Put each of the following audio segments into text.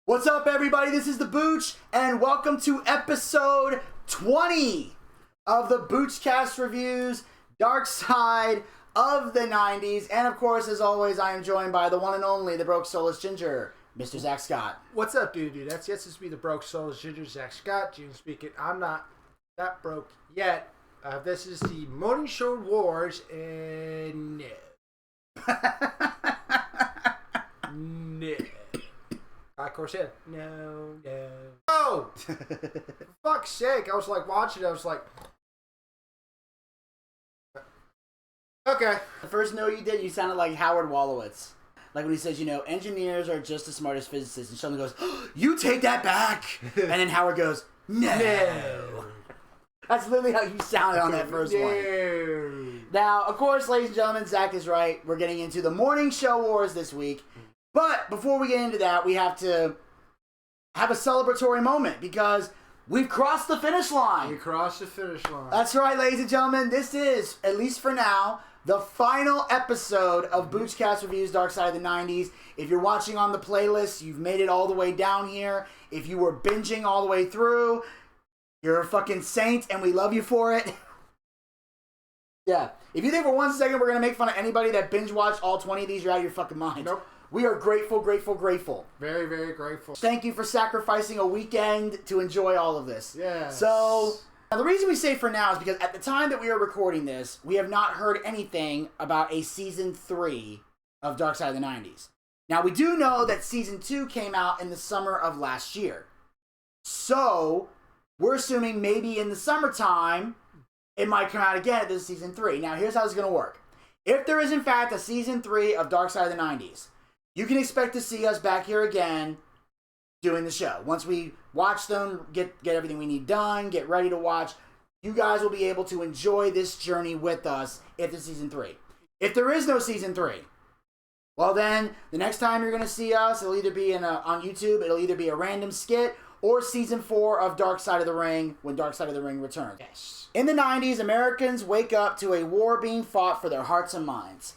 What's up, everybody? This is the Booch, and welcome to episode 20 of the Boochcast reviews, Darkside of the 90s. And of course, as always, I am joined by the one and only, the broke soulless ginger, Mr. Zack Scott. What's up, dude? That's yes, it's me, the broke soulless ginger, Zack Scott. June speaking. I'm not that broke yet. This is the Morning Show Wars, and no. No. Of course, yeah. No. Oh! For fuck's sake. I was like watching it. I was like, okay. The first note you did, you sounded like Howard Wolowitz. Like when he says, engineers are just as smart as physicists. And Sheldon goes, oh, you take that back. And then Howard goes, no. That's literally how you sounded on that first one. Now, of course, ladies and gentlemen, Zach is right. We're getting into the Morning Show Wars this week. But before we get into that, we have to have a celebratory moment because we've crossed the finish line. We crossed the finish line. That's right, ladies and gentlemen. This is, at least for now, the final episode of Boochcast Reviews Darkside of the 90s. If you're watching on the playlist, you've made it all the way down here. If you were binging all the way through, you're a fucking saint and we love you for it. Yeah. If you think for 1 second we're going to make fun of anybody that binge watched all 20 of these, you're out of your fucking mind. Nope. We are grateful. Very, very grateful. Thank you for sacrificing a weekend to enjoy all of this. Yes. So, now the reason we say for now is because at the time that we are recording this, we have not heard anything about a Season 3 of Darkside of the 90s. Now, we do know that Season 2 came out in the summer of last year. So, we're assuming maybe in the summertime, it might come out again at this Season 3. Now, here's how it's going to work. If there is, in fact, a Season 3 of Darkside of the 90s, you can expect to see us back here again doing the show. Once we watch them, get everything we need done, get ready to watch, you guys will be able to enjoy this journey with us if there's Season 3. If there is no Season 3, well then, the next time you're going to see us, it'll either be on YouTube, it'll either be a random skit, or Season 4 of Dark Side of the Ring, when Dark Side of the Ring returns. Yes. In the 90s, Americans wake up to a war being fought for their hearts and minds.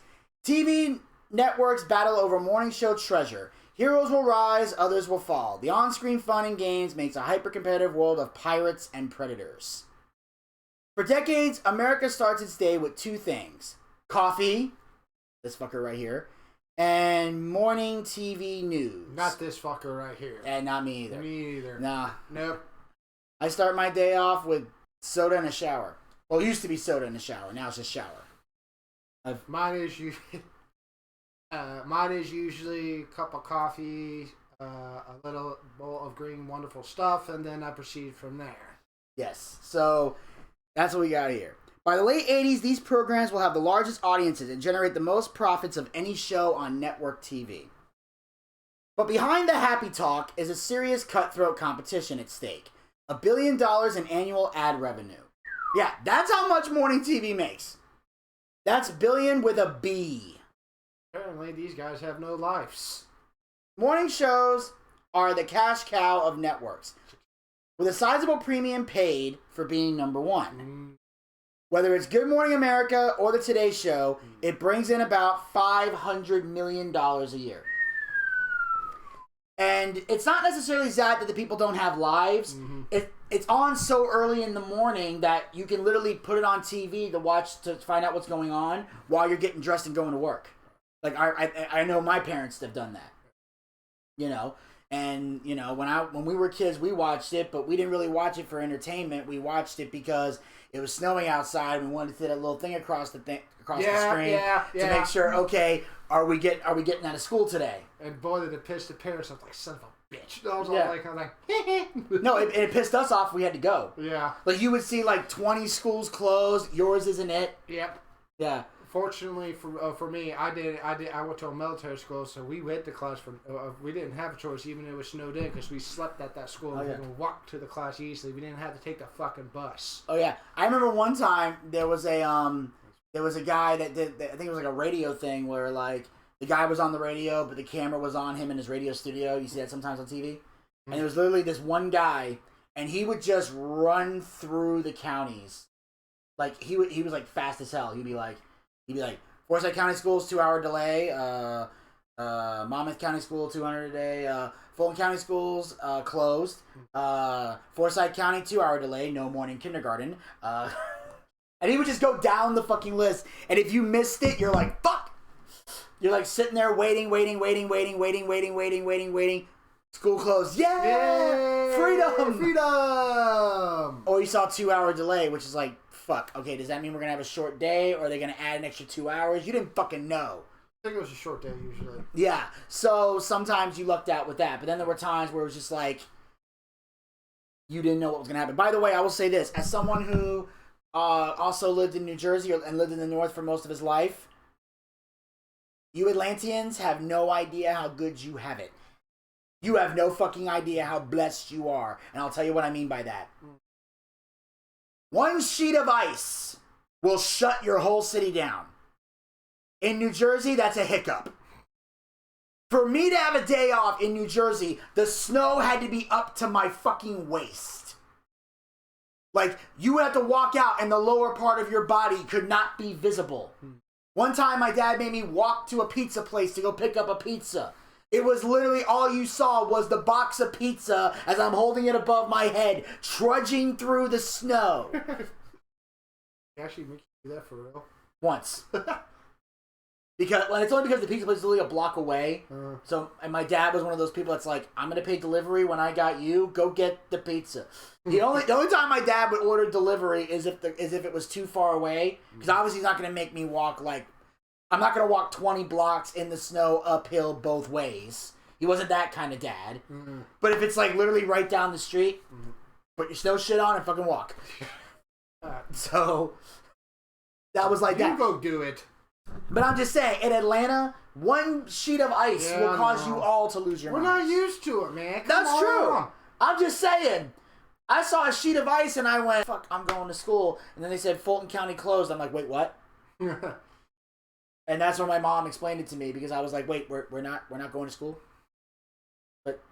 TV networks battle over morning show treasure. Heroes will rise, others will fall. The on-screen fun and games makes a hyper-competitive world of pirates and predators. For decades, America starts its day with two things. Coffee, this fucker right here, and morning TV news. Not this fucker right here. And not me either. Me either. Nah. Nope. I start my day off with soda in a shower. Well, it used to be soda in the shower. Now it's just shower. Mine is usually a cup of coffee, a little bowl of green wonderful stuff, and then I proceed from there. Yes, so that's what we got here. By the late 80s, these programs will have the largest audiences and generate the most profits of any show on network TV. But behind the happy talk is a serious cutthroat competition at stake. $1 billion in annual ad revenue. Yeah, that's how much morning TV makes. That's billion with a B. Apparently, these guys have no lives. Morning shows are the cash cow of networks, with a sizable premium paid for being number one. Whether it's Good Morning America or the Today Show, it brings in about $500 million a year. And it's not necessarily that the people don't have lives. Mm-hmm. It's on so early in the morning that you can literally put it on TV to find out what's going on while you're getting dressed and going to work. Like, I know my parents have done that, and, when we were kids, we watched it, but we didn't really watch it for entertainment. We watched it because it was snowing outside, and we wanted to see that little thing across the screen to make sure, okay, are we getting out of school today? And boy, did it piss the parents off, like, son of a bitch. I was like, No, it pissed us off. We had to go. Yeah. Like, you would see, 20 schools closed. Yours isn't it? Yep. Yeah. Fortunately for me, I went to a military school, so we went to class we didn't have a choice, even if it was snowed in, because we slept at that school. We could walk to the class easily. We didn't have to take the fucking bus. Oh yeah, I remember one time there was a guy that did, I think it was like a radio thing where the guy was on the radio, but the camera was on him in his radio studio. You see that sometimes on TV, and it was literally this one guy, and he would just run through the counties, like he was like fast as hell. He'd be like, Forsyth County Schools 2-hour delay. Monmouth County School, 200 a day. Fulton County Schools, closed. Forsyth County, 2-hour delay, no morning kindergarten. And he would just go down the fucking list. And if you missed it, you're like, fuck! You're like sitting there waiting. School closed. Yay! Freedom! Or you saw 2-hour delay, which is like, fuck. Okay, does that mean we're going to have a short day? Or are they going to add an extra 2 hours? You didn't fucking know. I think it was a short day usually. Yeah. So sometimes you lucked out with that. But then there were times where it was just like, you didn't know what was going to happen. By the way, I will say this. As someone who also lived in New Jersey and lived in the North for most of his life, you Atlanteans have no idea how good you have it. You have no fucking idea how blessed you are. And I'll tell you what I mean by that. One sheet of ice will shut your whole city down. In New Jersey, that's a hiccup. For me to have a day off in New Jersey, the snow had to be up to my fucking waist. Like, you would have to walk out and the lower part of your body could not be visible. One time, my dad made me walk to a pizza place to go pick up a pizza. It was literally all you saw was the box of pizza as I'm holding it above my head, trudging through the snow. You actually make you do that for real? Once. It's only because the pizza place is literally a block away. So, and my dad was one of those people that's like, I'm going to pay delivery when I got you. Go get the pizza. The only time my dad would order delivery is if it was too far away. Because obviously he's not going to make me walk I'm not going to walk 20 blocks in the snow uphill both ways. He wasn't that kind of dad. Mm-hmm. But if it's like literally right down the street, put your snow shit on and fucking walk. So, that was like that. You go do it. But I'm just saying, in Atlanta, one sheet of ice will cause you all to lose your mind. We're not used to it, man. That's true. I'm just saying. I saw a sheet of ice and I went, fuck, I'm going to school. And then they said Fulton County closed. I'm like, wait, what? And that's when my mom explained it to me because I was like, wait, we're not going to school? But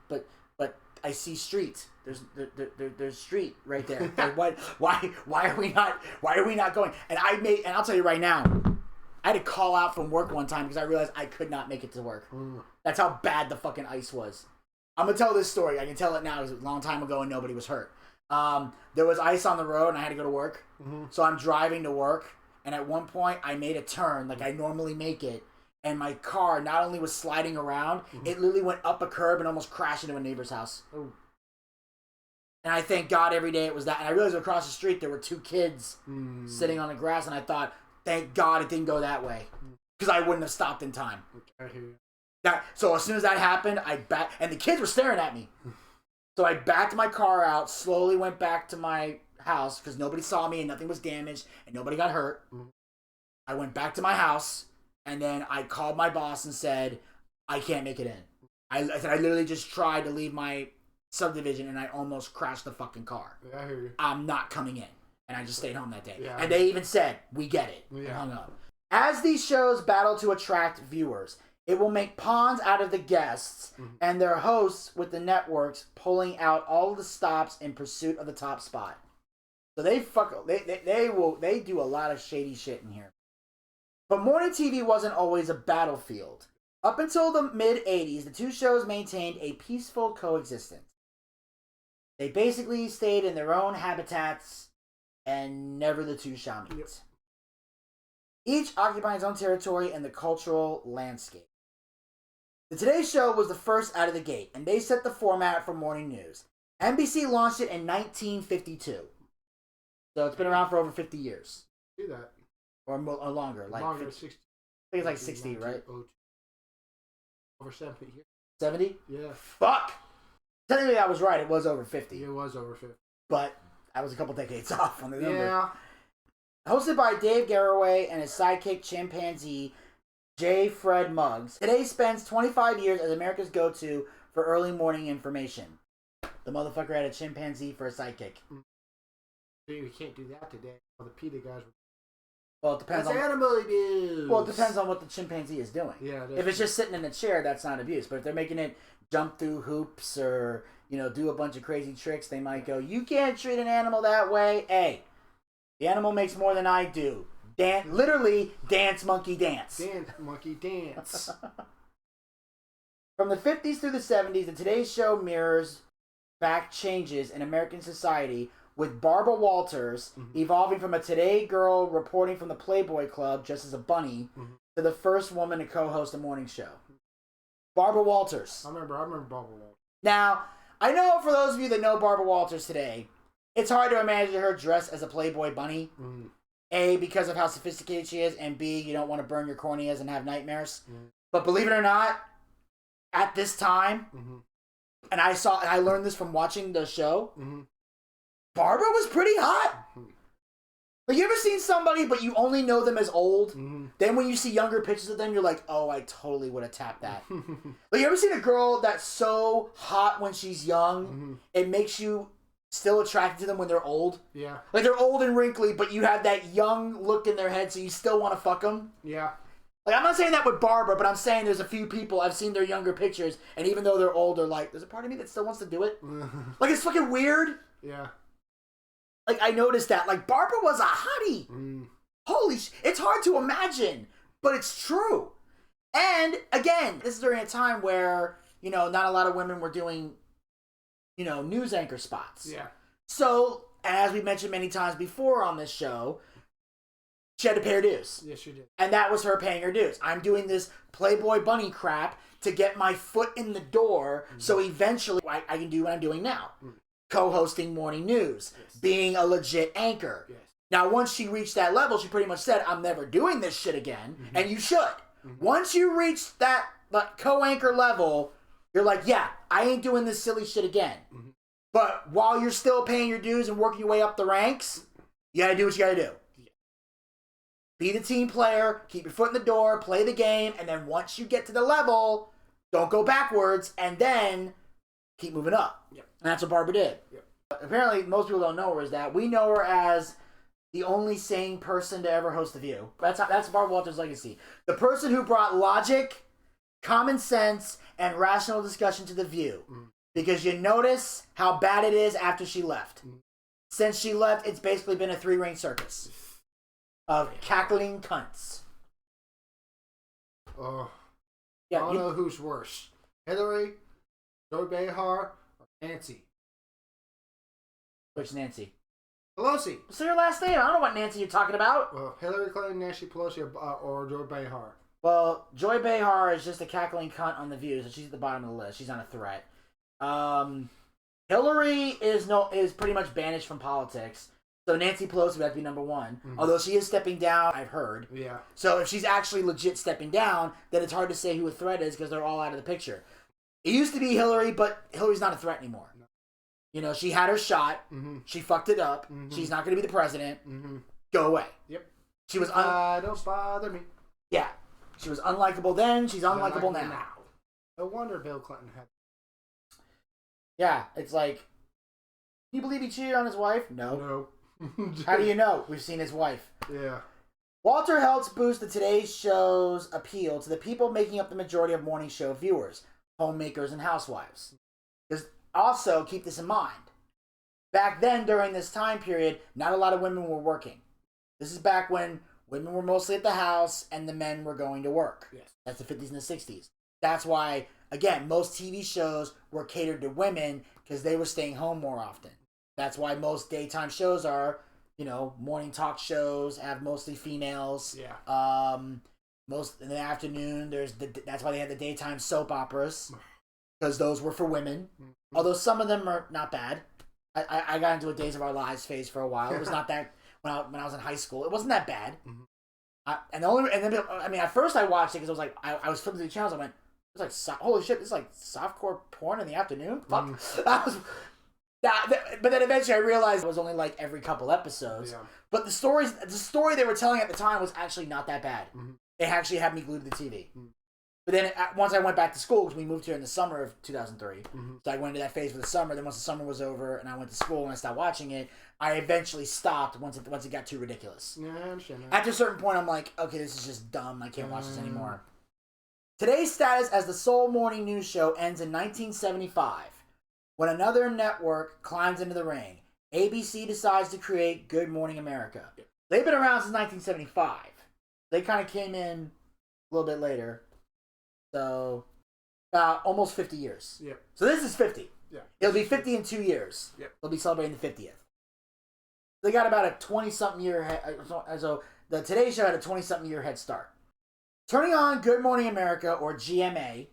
I see streets. There's street right there. Like, why are we not going? And I'll tell you right now, I had to call out from work one time because I realized I could not make it to work. That's how bad the fucking ice was. I'm going to tell this story. I can tell it now. It was a long time ago and nobody was hurt. There was ice on the road and I had to go to work. So I'm driving to work. And at one point, I made a turn like I normally make it. And my car not only was sliding around, it literally went up a curb and almost crashed into a neighbor's house. Oh. And I thank God every day it was that. And I realized across the street there were 2 kids sitting on the grass. And I thought, thank God it didn't go that way. Because I wouldn't have stopped in time. So as soon as that happened, and the kids were staring at me. So I backed my car out, slowly went back to my house because nobody saw me and nothing was damaged and nobody got hurt. I went back to my house and then I called my boss and said, I can't make it in. I said, I literally just tried to leave my subdivision and I almost crashed the fucking car. Yeah, I hear you. I'm not coming in. And I just stayed home that day. Yeah. And they even said, we get it. Yeah. And hung up. As these shows battle to attract viewers, it will make pawns out of the guests and their hosts with the networks pulling out all the stops in pursuit of the top spot. So they do a lot of shady shit in here. But morning TV wasn't always a battlefield. Up until the mid-'80s, the 2 shows maintained a peaceful coexistence. They basically stayed in their own habitats and never the 2 shall meet. Yep. Each occupying its own territory in the cultural landscape. The Today Show was the first out of the gate, and they set the format for morning news. NBC launched it in 1952. So it's been around for over 50 years. Do that. Or longer. Longer, 60. I think it's like 60, right? Over 70 here. 70? Yeah. Fuck! Technically I was right, it was over 50. It was over 50. But I was a couple decades off on the number. Yeah. Hosted by Dave Garroway and his sidekick chimpanzee, J. Fred Muggs, Today spends 25 years as America's go-to for early morning information. The motherfucker had a chimpanzee for a sidekick. Dude, we can't do that today. All the PETA guys would... Well, it depends on animal abuse. Well, it depends on what the chimpanzee is doing. Yeah. If it's just sitting in a chair, that's not abuse. But if they're making it jump through hoops or, do a bunch of crazy tricks, they might go, you can't treat an animal that way. Hey, the animal makes more than I do. Literally, dance, monkey, dance. Dance, monkey, dance. From the 50s through the 70s, the Today Show mirrors back changes in American society, with Barbara Walters evolving from a Today girl reporting from the Playboy Club just as a bunny to the first woman to co-host a morning show. Barbara Walters. I remember Barbara Walters. Now, I know for those of you that know Barbara Walters today, it's hard to imagine her dressed as a Playboy bunny. A, because of how sophisticated she is, and B, you don't want to burn your corneas and have nightmares. But believe it or not, at this time, and I learned this from watching the show, Barbara was pretty hot. Like, you ever seen somebody, but you only know them as old? Then when you see younger pictures of them, you're like, oh, I totally would have tapped that. Like, you ever seen a girl that's so hot when she's young, it makes you still attracted to them when they're old? Yeah. Like, they're old and wrinkly, but you have that young look in their head, so you still want to fuck them? Yeah. Like, I'm not saying that with Barbara, but I'm saying there's a few people, I've seen their younger pictures, and even though they're old, they're like, there's a part of me that still wants to do it. Like, it's fucking weird. Yeah. Like, I noticed that. Like, Barbara was a hottie. Holy it's hard to imagine, but it's true. And, again, this is during a time where, you know, not a lot of women were doing, you know, news anchor spots. Yeah. So, as we mentioned many times before on this show, she had to pay her dues. Yes, she did. And that was her paying her dues. I'm doing this Playboy bunny crap to get my foot in the door so eventually I can do what I'm doing now. Co-hosting morning news, being a legit anchor. Now, once she reached that level, she pretty much said, I'm never doing this shit again, and you should. Once you reach that co-anchor level, you're like, yeah, I ain't doing this silly shit again. But while you're still paying your dues and working your way up the ranks, you gotta do what you gotta do. Be the team player, keep your foot in the door, play the game, and then once you get to the level, don't go backwards, and then keep moving up. And that's what Barbara did. Apparently, most people don't know her as that. We know her as the only sane person to ever host The View. That's Barbara Walters' legacy. The person who brought logic, common sense, and rational discussion to The View. Because you notice how bad it is after she left. Since she left, it's basically been a three-ring circus of cackling cunts. Oh. Yeah, I don't know who's worse. Hillary, Joy Behar, or Nancy? Which Nancy? Pelosi. Say your last name. I don't know what Nancy you're talking about. Well, Hillary Clinton, Nancy Pelosi, or Joy Behar. Well, Joy Behar is just a cackling cunt on The View, so she's at the bottom of the list. She's not a threat. Hillary is pretty much banished from politics. So Nancy Pelosi would have to be number one. Although she is stepping down, I've heard. Yeah. So if she's actually legit stepping down, then it's hard to say who a threat is because they're all out of the picture. It used to be Hillary, but Hillary's not a threat anymore. No. You know, she had her shot. She fucked it up. She's not going to be the president. Go away. Yep. She was don't bother me. Yeah. She was unlikable then. She's unlikable now. No wonder Bill Clinton had. Yeah, it's like, can you believe he cheated on his wife? No. How do you know? We've seen his wife. Yeah. Walter helps boost the Today Show's appeal to the people making up the majority of morning show viewers, homemakers and housewives. Because also, keep this in mind, back then during this time period, not a lot of women were working. This is back when women were mostly at the house and the men were going to work. Yes. That's the 50s and the 60s. That's why, again, most TV shows were catered to women because they were staying home more often. That's why most daytime shows are, you know, morning talk shows have mostly females. Yeah. Most in the afternoon, that's why they had the daytime soap operas, because those were for women. Although some of them are not bad. I got into a Days of Our Lives phase for a while. It was not that when I was in high school. It wasn't that bad. At first I watched it because I was like, I was flipping through the channels. I went, it's like holy shit, this is like softcore porn in the afternoon. Fuck. But then eventually I realized it was only like every couple episodes. Yeah. But the story they were telling at the time was actually not that bad. It actually had me glued to the TV. But then once I went back to school, because we moved here in the summer of 2003, so I went into that phase for the summer. Then once the summer was over and I went to school and I stopped watching it, I eventually stopped once it got too ridiculous. Yeah, I understand that. After a certain point, I'm like, okay, this is just dumb. I can't watch this anymore. Today's status as the sole morning news show ends in 1975. When another network climbs into the ring, ABC decides to create Good Morning America. They've been around since 1975. They kind of came in a little bit later. So, Almost 50 years. Yeah. So this is 50. Yeah. It'll be 50 in 2 years. Yep. They'll be celebrating the 50th. They got about a 20-something year head. So the Today Show had a 20-something year head start. Turning on Good Morning America, or GMA,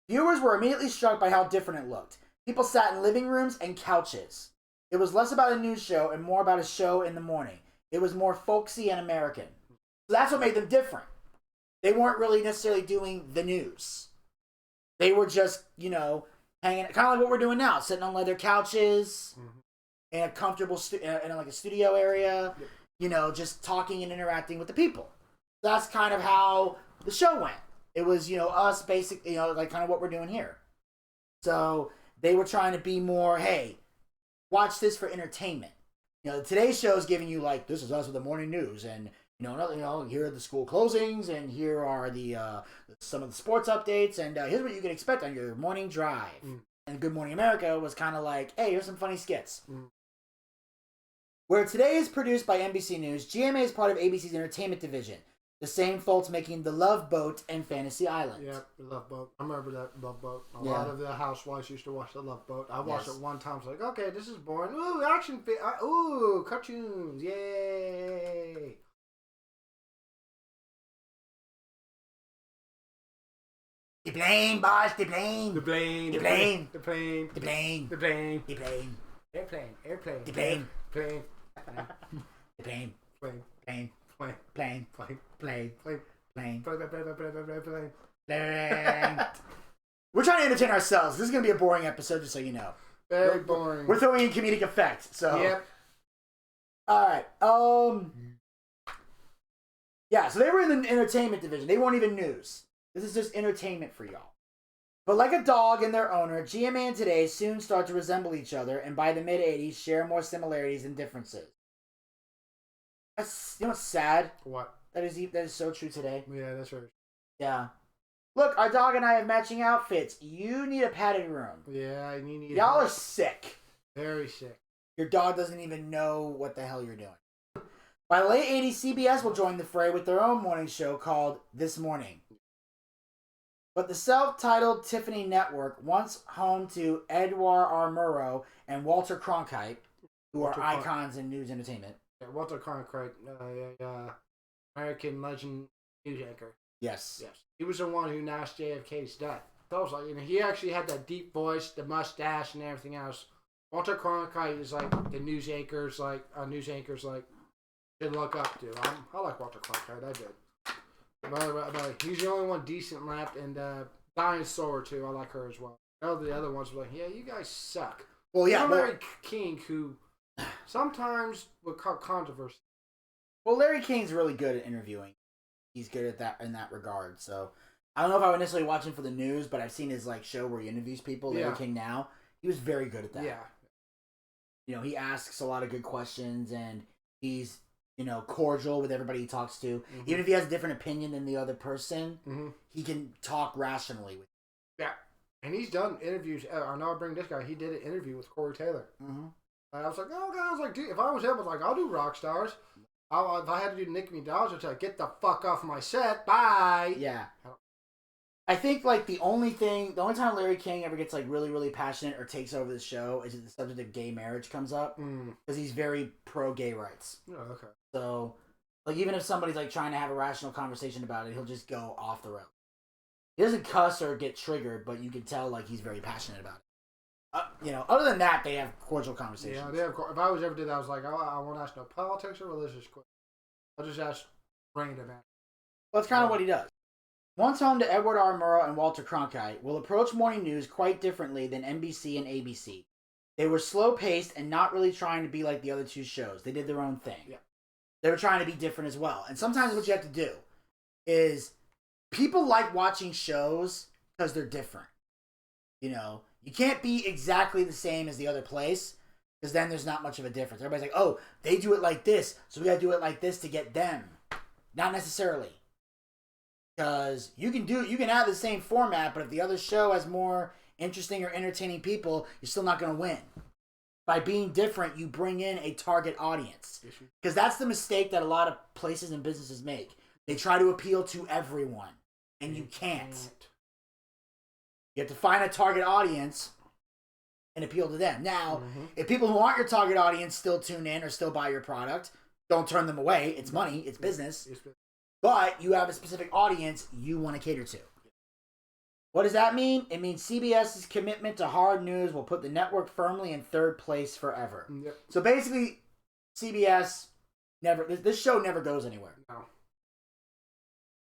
viewers were immediately struck by how different it looked. People sat in living rooms and couches. It was less about a news show and more about a show in the morning. It was more folksy and American. So that's what made them different. They weren't really necessarily doing the news. They were just, hanging, kind of like what we're doing now, sitting on leather couches, in a comfortable, in like a studio area, just talking and interacting with the people. That's kind of how the show went. It was, us basically, like kind of what we're doing here. So they were trying to be more, hey, watch this for entertainment. Today's show is giving you like, this is us with the morning news, and here are the school closings, and here are the some of the sports updates, and here's what you can expect on your morning drive. And Good Morning America was kind of like, hey, here's some funny skits. Where Today is produced by NBC News, GMA is part of ABC's entertainment division. The same folks making The Love Boat and Fantasy Island. Yeah, The Love Boat. I remember that Love Boat. A lot of the housewives used to watch The Love Boat. I watched it one time. I was like, okay, this is boring. Ooh, action. Ooh, cartoons. Yay. The plane, boss, the plane. The plane. The plane. The plane. The plane. The plane. The plane. Airplane. Airplane. The plane. Plane. The plane. Plane. Plane. Plane. Plane. Plane. Plane. Plane. Plane. Plane. Plane. We're trying to entertain ourselves. This is going to be a boring episode, just so you know. Very boring. We're throwing in comedic effect, so. Yep. Alright, yeah, so they were in the entertainment division. They weren't even news. This is just entertainment for y'all. But like a dog and their owner, GMA and Today soon start to resemble each other, and by the mid-'80s, share more similarities than differences. That's, what's sad? What? That is so true today. Yeah, that's right. Yeah. Look, our dog and I have matching outfits. You need a padded room. Yeah, and you need. Y'all are sick. Very sick. Your dog doesn't even know what the hell you're doing. By the late 80s, CBS will join the fray with their own morning show called This Morning. But the self-titled Tiffany Network, once home to Edward R. Murrow and Walter Cronkite, who are icons in news entertainment. Yeah, Walter Cronkite, American legend news anchor. Yes. Yes. He was the one who announced JFK's death. So I was like, he actually had that deep voice, the mustache, and everything else. Walter Cronkite is like the news anchors, should look up to. I like Walter Cronkite. I did. But he's the only one decent left, and Dinosaur too. I like her as well. All the other ones were like, yeah, you guys suck. Well, yeah, Larry King, who sometimes would cause controversy. Well, Larry King's really good at interviewing. He's good at that in that regard. So I don't know if I would necessarily watch him for the news, but I've seen his show where he interviews people. Larry King now, he was very good at that. Yeah. He asks a lot of good questions, and he's cordial with everybody he talks to. Mm-hmm. Even if he has a different opinion than the other person, he can talk rationally with you. Yeah. And he's done interviews. I know I bring this guy. He did an interview with Corey Taylor. Mm-hmm. I was like, oh, God. I was like, dude, if I was him, I was like, I'll do rock stars. If I had to do Nicki Minaj, I'd say, get the fuck off my set. Bye. Yeah. I think, the only time Larry King ever gets, really, really passionate or takes over the show is if the subject of gay marriage comes up. Because he's very pro-gay rights. Oh, okay. So, even if somebody's, trying to have a rational conversation about it, he'll just go off the rails. He doesn't cuss or get triggered, but you can tell, he's very passionate about it. Other than that, they have cordial conversations. Yeah, they have. If I was ever did that, I was like, I won't ask no politics or religious questions. I'll just ask random. Well, that's kind of what he does. Once home to Edward R. Murrow and Walter Cronkite, will approach morning news quite differently than NBC and ABC. They were slow-paced and not really trying to be like the other two shows. They did their own thing. Yeah. They were trying to be different as well. And sometimes what you have to do is people like watching shows because they're different. You can't be exactly the same as the other place because then there's not much of a difference. Everybody's like, oh, they do it like this, so we got to do it like this to get them. Not necessarily. Because you can have the same format, but if the other show has more interesting or entertaining people, you're still not going to win. By being different, you bring in a target audience. Because that's the mistake that a lot of places and businesses make. They try to appeal to everyone, and you can't. You have to find a target audience and appeal to them. Now, if people who aren't your target audience still tune in or still buy your product, don't turn them away. It's money. It's business. But you have a specific audience you want to cater to. What does that mean? It means CBS's commitment to hard news will put the network firmly in third place forever. Yep. So basically, CBS this show never goes anywhere. No.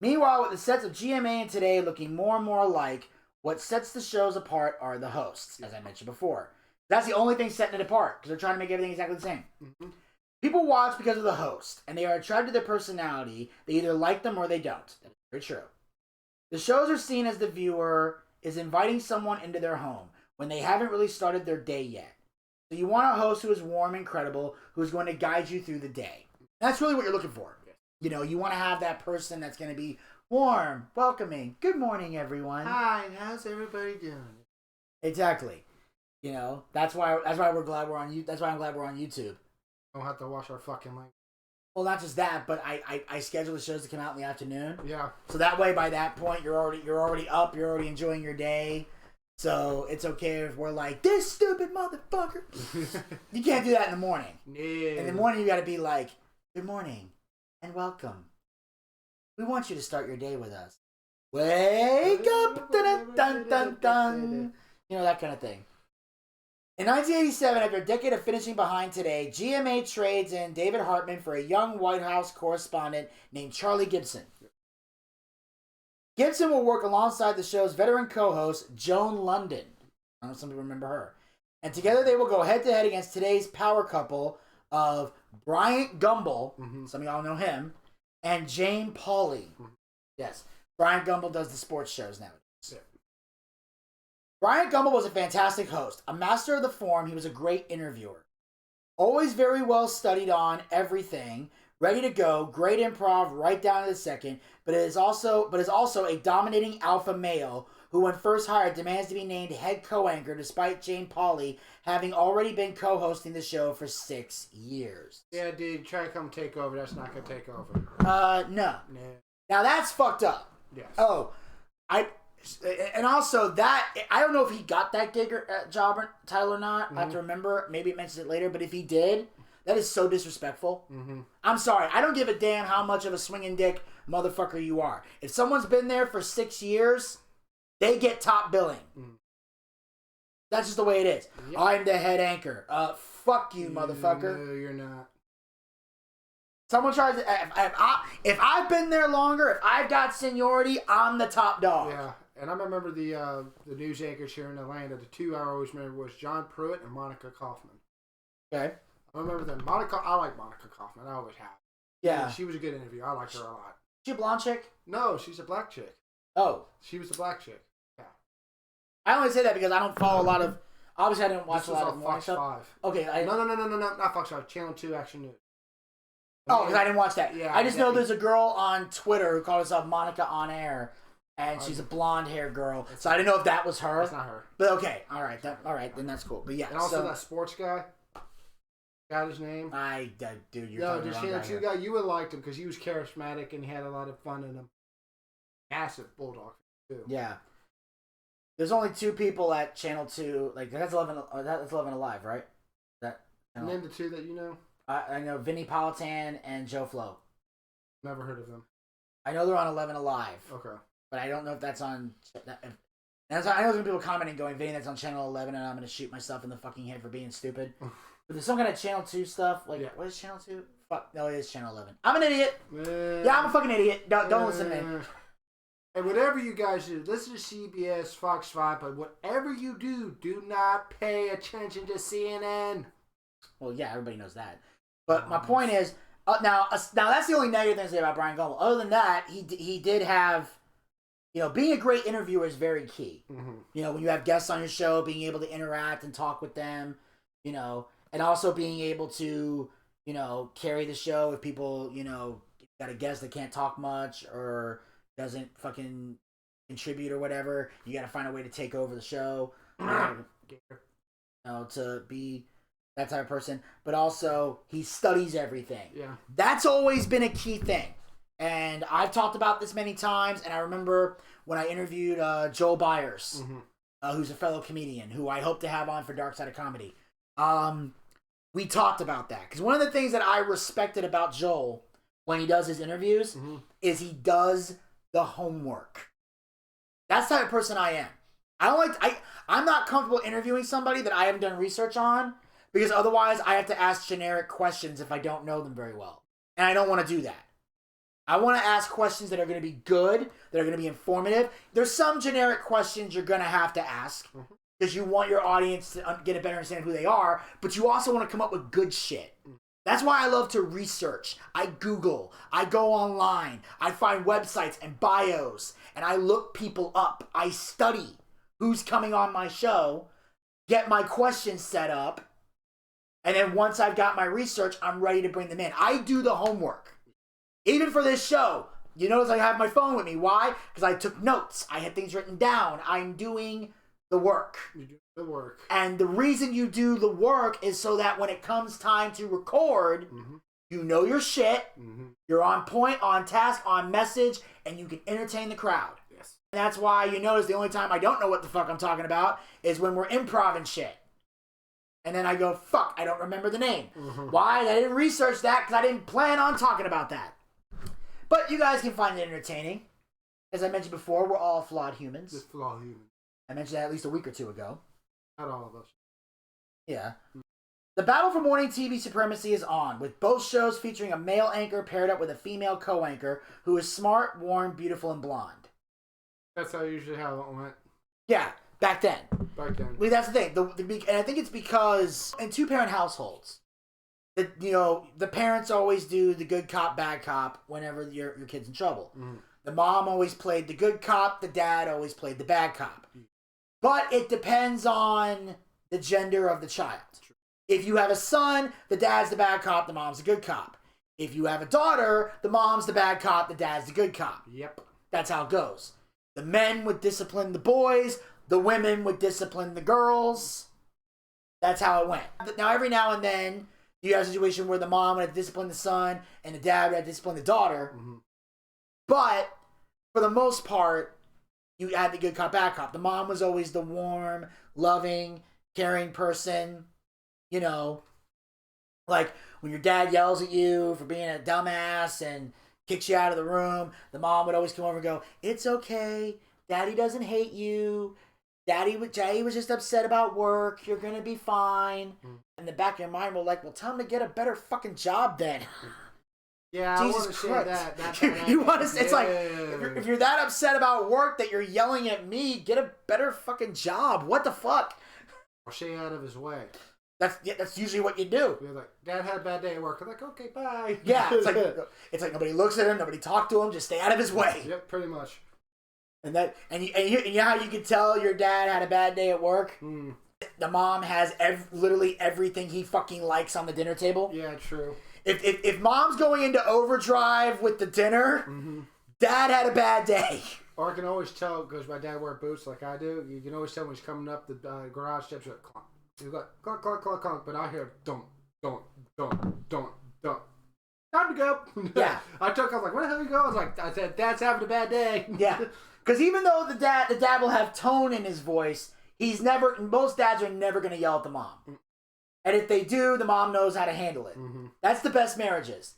Meanwhile, with the sets of GMA and Today looking more and more alike, what sets the shows apart are the hosts, as I mentioned before. That's the only thing setting it apart, because they're trying to make everything exactly the same. People watch because of the host, and they are attracted to their personality. They either like them or they don't. That's very true. The shows are seen as the viewer is inviting someone into their home when they haven't really started their day yet. So you want a host who is warm and credible, who is going to guide you through the day. That's really what you're looking for. You know, you want to have that person that's going to be warm, welcoming. Good morning, everyone. Hi, how's everybody doing? Exactly. You know, that's why we're glad we're on. That's why I'm glad we're on YouTube. Don't have to watch our fucking language. Well, not just that, but I schedule the shows to come out in the afternoon. Yeah. So that way, by that point, you're already up. You're already enjoying your day. So it's okay if we're like, this stupid motherfucker. You can't do that in the morning. Yeah. In the morning, you got to be like, good morning and welcome. We want you to start your day with us. Wake up, dun dun dun dun. You know, that kind of thing. In 1987, after a decade of finishing behind Today, GMA trades in David Hartman for a young White House correspondent named Charlie Gibson. Gibson will work alongside the show's veteran co-host, Joan London. I don't know if some people remember her. And together they will go head-to-head against today's power couple of Bryant Gumbel, some of y'all know him, and Jane Pauley. Yes, Bryant Gumbel does the sports shows nowadays. Yeah. Bryant Gumbel was a fantastic host. A master of the form, he was a great interviewer. Always very well studied on everything, ready to go, great improv right down to the second, but is also a dominating alpha male who, when first hired, demands to be named head co-anchor despite Jane Pauley having already been co-hosting the show for 6 years. Yeah, dude, try to come take over. That's not going to take over. No. Now that's fucked up. Yes. Oh, and also that, I don't know if he got that gig or job or title or not. I have to remember. Maybe it mentions it later, but if he did, that is so disrespectful. I'm sorry. I don't give a damn how much of a swinging dick motherfucker you are. If someone's been there for 6 years, they get top billing. That's just the way it is. Yep. I'm the head anchor. Fuck you, motherfucker. No, you're not. Someone tries to... If I've been there longer, if I've got seniority, I'm the top dog. Yeah, and I remember the news anchors here in Atlanta. The two I always remember was John Pruitt and Monica Kaufman. Okay. I remember them. I like Monica Kaufman. I always have. Yeah. She was a good interview. I liked her a lot. She a blonde chick? No, she's a black chick. Oh. She was a black chick. Yeah. I only say that because I don't follow a lot of... Obviously, I didn't watch a lot of Fox 5. Okay. No, not Fox 5. Channel 2 Action News. Oh, because I didn't watch that. Yeah, I just know there's a girl on Twitter who calls herself Monica On Air, and she's a blonde-haired girl. So I didn't know if that was her. It's not her. But okay, all right, then that's cool. But yeah, and also that sports guy. Got his name? Dude, you're no, the Channel 2 guy. You would have liked him because he was charismatic and he had a lot of fun in him. Massive bulldog too. Yeah. There's only 2 people at Channel 2. Like that's 11 Alive, right? Name the 2 that you know. I know Vinny Politan and Joe Flo. Never heard of them. I know they're on 11 Alive. Okay. But I don't know if that's on... I know there's some people commenting going, Vinny, that's on Channel 11 and I'm going to shoot myself in the fucking head for being stupid. But there's some kind of Channel 2 stuff. Like, what is Channel 2? Fuck, no, it is Channel 11. I'm an idiot. Yeah, I'm a fucking idiot. Don't listen to me. And whatever you guys do, listen to CBS, Fox 5, but whatever you do not pay attention to CNN. Well, yeah, everybody knows that. But my point is, now that's the only negative thing to say about Brian Gumbel. Other than that, he did have, being a great interviewer is very key. When you have guests on your show, being able to interact and talk with them, and also being able to, carry the show if people, got a guest that can't talk much or doesn't fucking contribute or whatever, you got to find a way to take over the show, to be that type of person. But also, he studies everything. Yeah. That's always been a key thing. And I've talked about this many times, and I remember when I interviewed Joel Byers who's a fellow comedian, who I hope to have on for Darkside of Comedy. We talked about that. Because one of the things that I respected about Joel when he does his interviews is he does the homework. That's the type of person I am. I'm not comfortable interviewing somebody that I haven't done research on, because otherwise I have to ask generic questions if I don't know them very well. And I don't want to do that. I want to ask questions that are going to be good, that are going to be informative. There's some generic questions you're going to have to ask because you want your audience to get a better understanding of who they are, but you also want to come up with good shit. That's why I love to research. I Google. I go online. I find websites and bios, and I look people up. I study who's coming on my show, get my questions set up, and then once I've got my research, I'm ready to bring them in. I do the homework. Even for this show, you notice I have my phone with me. Why? Because I took notes. I had things written down. I'm doing the work. You do the work. And the reason you do the work is so that when it comes time to record, you know your shit, you're on point, on task, on message, and you can entertain the crowd. Yes. And that's why you notice the only time I don't know what the fuck I'm talking about is when we're improv and shit. And then I go, fuck, I don't remember the name. Why? I didn't research that because I didn't plan on talking about that. But you guys can find it entertaining. As I mentioned before, we're all flawed humans. Just flawed humans. I mentioned that at least a week or two ago. Not all of us. Yeah. The battle for morning TV supremacy is on, with both shows featuring a male anchor paired up with a female co-anchor who is smart, warm, beautiful, and blonde. That's usually how it went. Yeah, back then. Back then. Well, that's the thing. And I think it's because in two-parent households, the parents always do the good cop, bad cop whenever your kid's in trouble. The mom always played the good cop. The dad always played the bad cop. But it depends on the gender of the child. If you have a son, the dad's the bad cop, the mom's the good cop. If you have a daughter, the mom's the bad cop, the dad's the good cop. Yep. That's how it goes. The men would discipline the boys. The women would discipline the girls. That's how it went. Now, every now and then, you have a situation where the mom would have to discipline the son and the dad would have to discipline the daughter. But for the most part, you had the good cop, bad cop. The mom was always the warm, loving, caring person. You know, like when your dad yells at you for being a dumbass and kicks you out of the room, the mom would always come over and go, "It's okay. Daddy doesn't hate you. Daddy was just upset about work. You're going to be fine." In the back of your mind, we're like, well, tell him to get a better fucking job then. Yeah, Jesus I want to say that. You want to say, it's like, if you're that upset about work that you're yelling at me, get a better fucking job. What the fuck? Or stay out of his way. That's usually what you do. You're like, Dad had a bad day at work. I'm like, okay, bye. Yeah, it's like nobody looks at him, nobody talk to him, just stay out of his way. Yep, pretty much. And you know how you could tell your dad had a bad day at work? The mom has literally everything he fucking likes on the dinner table. Yeah, true. If mom's going into overdrive with the dinner, dad had a bad day. Or I can always tell, because my dad wears boots like I do, you can always tell when he's coming up the garage steps, like, clunk. He's like, clunk, clunk, clunk, clunk, but I hear, don't. Time to go. Yeah. I was like, where the hell you go? I said, Dad's having a bad day. Yeah. Because even though the dad will have tone in his voice, most dads are never going to yell at the mom. And if they do, the mom knows how to handle it. That's the best marriages.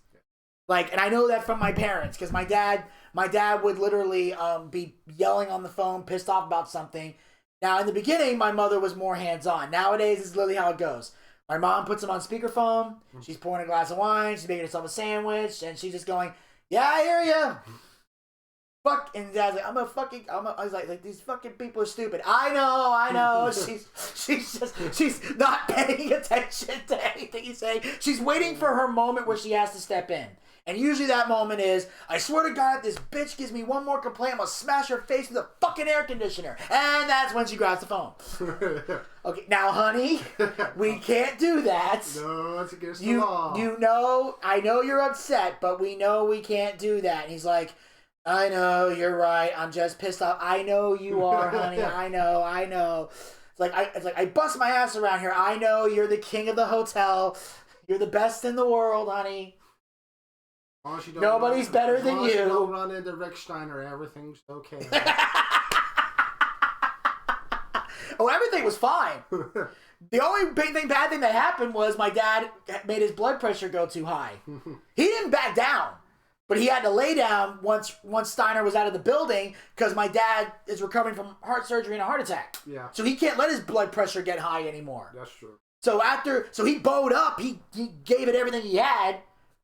Like, and I know that from my parents, because my dad would literally be yelling on the phone, pissed off about something. Now, in the beginning, my mother was more hands-on. Nowadays, it's literally how it goes. My mom puts him on speakerphone. She's pouring a glass of wine. She's making herself a sandwich, and she's just going, "Yeah, I hear you." Fuck, and Dad's like, I was like, these fucking people are stupid. I know. she's not paying attention to anything he's saying. She's waiting for her moment where she has to step in. And usually that moment is, I swear to God, if this bitch gives me one more complaint, I'm gonna smash her face with a fucking air conditioner. And that's when she grabs the phone. Okay, now, honey, we can't do that. No, that's against the law. I know you're upset, but we know we can't do that. And he's like, I know, you're right. I'm just pissed off. I know you are, honey. I know. It's like I bust my ass around here. I know you're the king of the hotel. You're the best in the world, honey. Nobody's better than you. Don't run into Rick Steiner. Everything's okay. Oh, everything was fine. The only bad thing that happened was my dad made his blood pressure go too high. He didn't back down, but he had to lay down once Steiner was out of the building because my dad is recovering from heart surgery and a heart attack. Yeah. So he can't let his blood pressure get high anymore. That's true. So he bowed up. He gave it everything he had,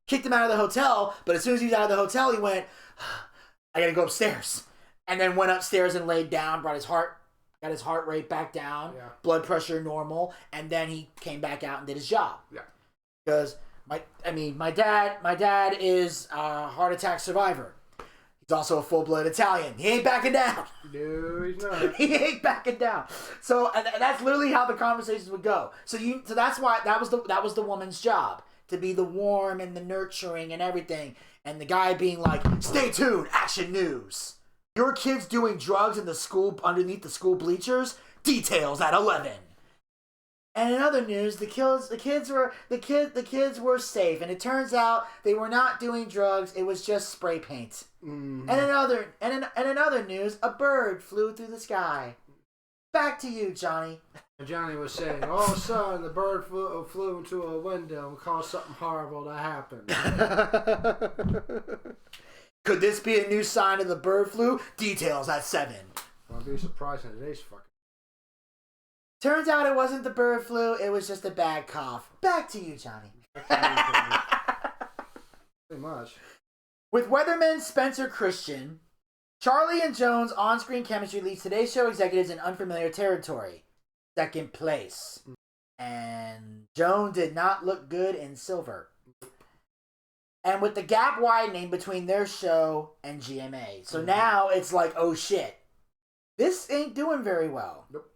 kicked him out of the hotel. But as soon as he was out of the hotel, he went, I got to go upstairs. And then went upstairs and laid down, got his heart rate back down, blood pressure normal, and then he came back out and did his job. Yeah. Because my dad is a heart attack survivor. He's also a full-blooded Italian. He ain't backing down. No, he's not. He ain't backing down. So and that's literally how the conversations would go. So that's why that was the woman's job, to be the warm and the nurturing and everything, and the guy being like, "Stay tuned, Action News. Your kid's doing drugs in the school underneath the school bleachers. Details at 11." And in other news, the kids were safe, and it turns out they were not doing drugs. It was just spray paint. Mm-hmm. And in other news, a bird flew through the sky. Back to you, Johnny. And Johnny was saying, "Oh, son, the bird flew into a window and caused something horrible to happen." Could this be a new sign of the bird flu? Details at 7. I'd be surprised in today's fucking. Turns out it wasn't the bird flu, it was just a bad cough. Back to you, Johnny. Pretty much. With weatherman Spencer Christian, Charlie and Joan's on-screen chemistry leads today's show executives in unfamiliar territory. Second place. And Joan did not look good in silver. And with the gap widening between their show and GMA. So now it's like, oh shit. This ain't doing very well. Nope.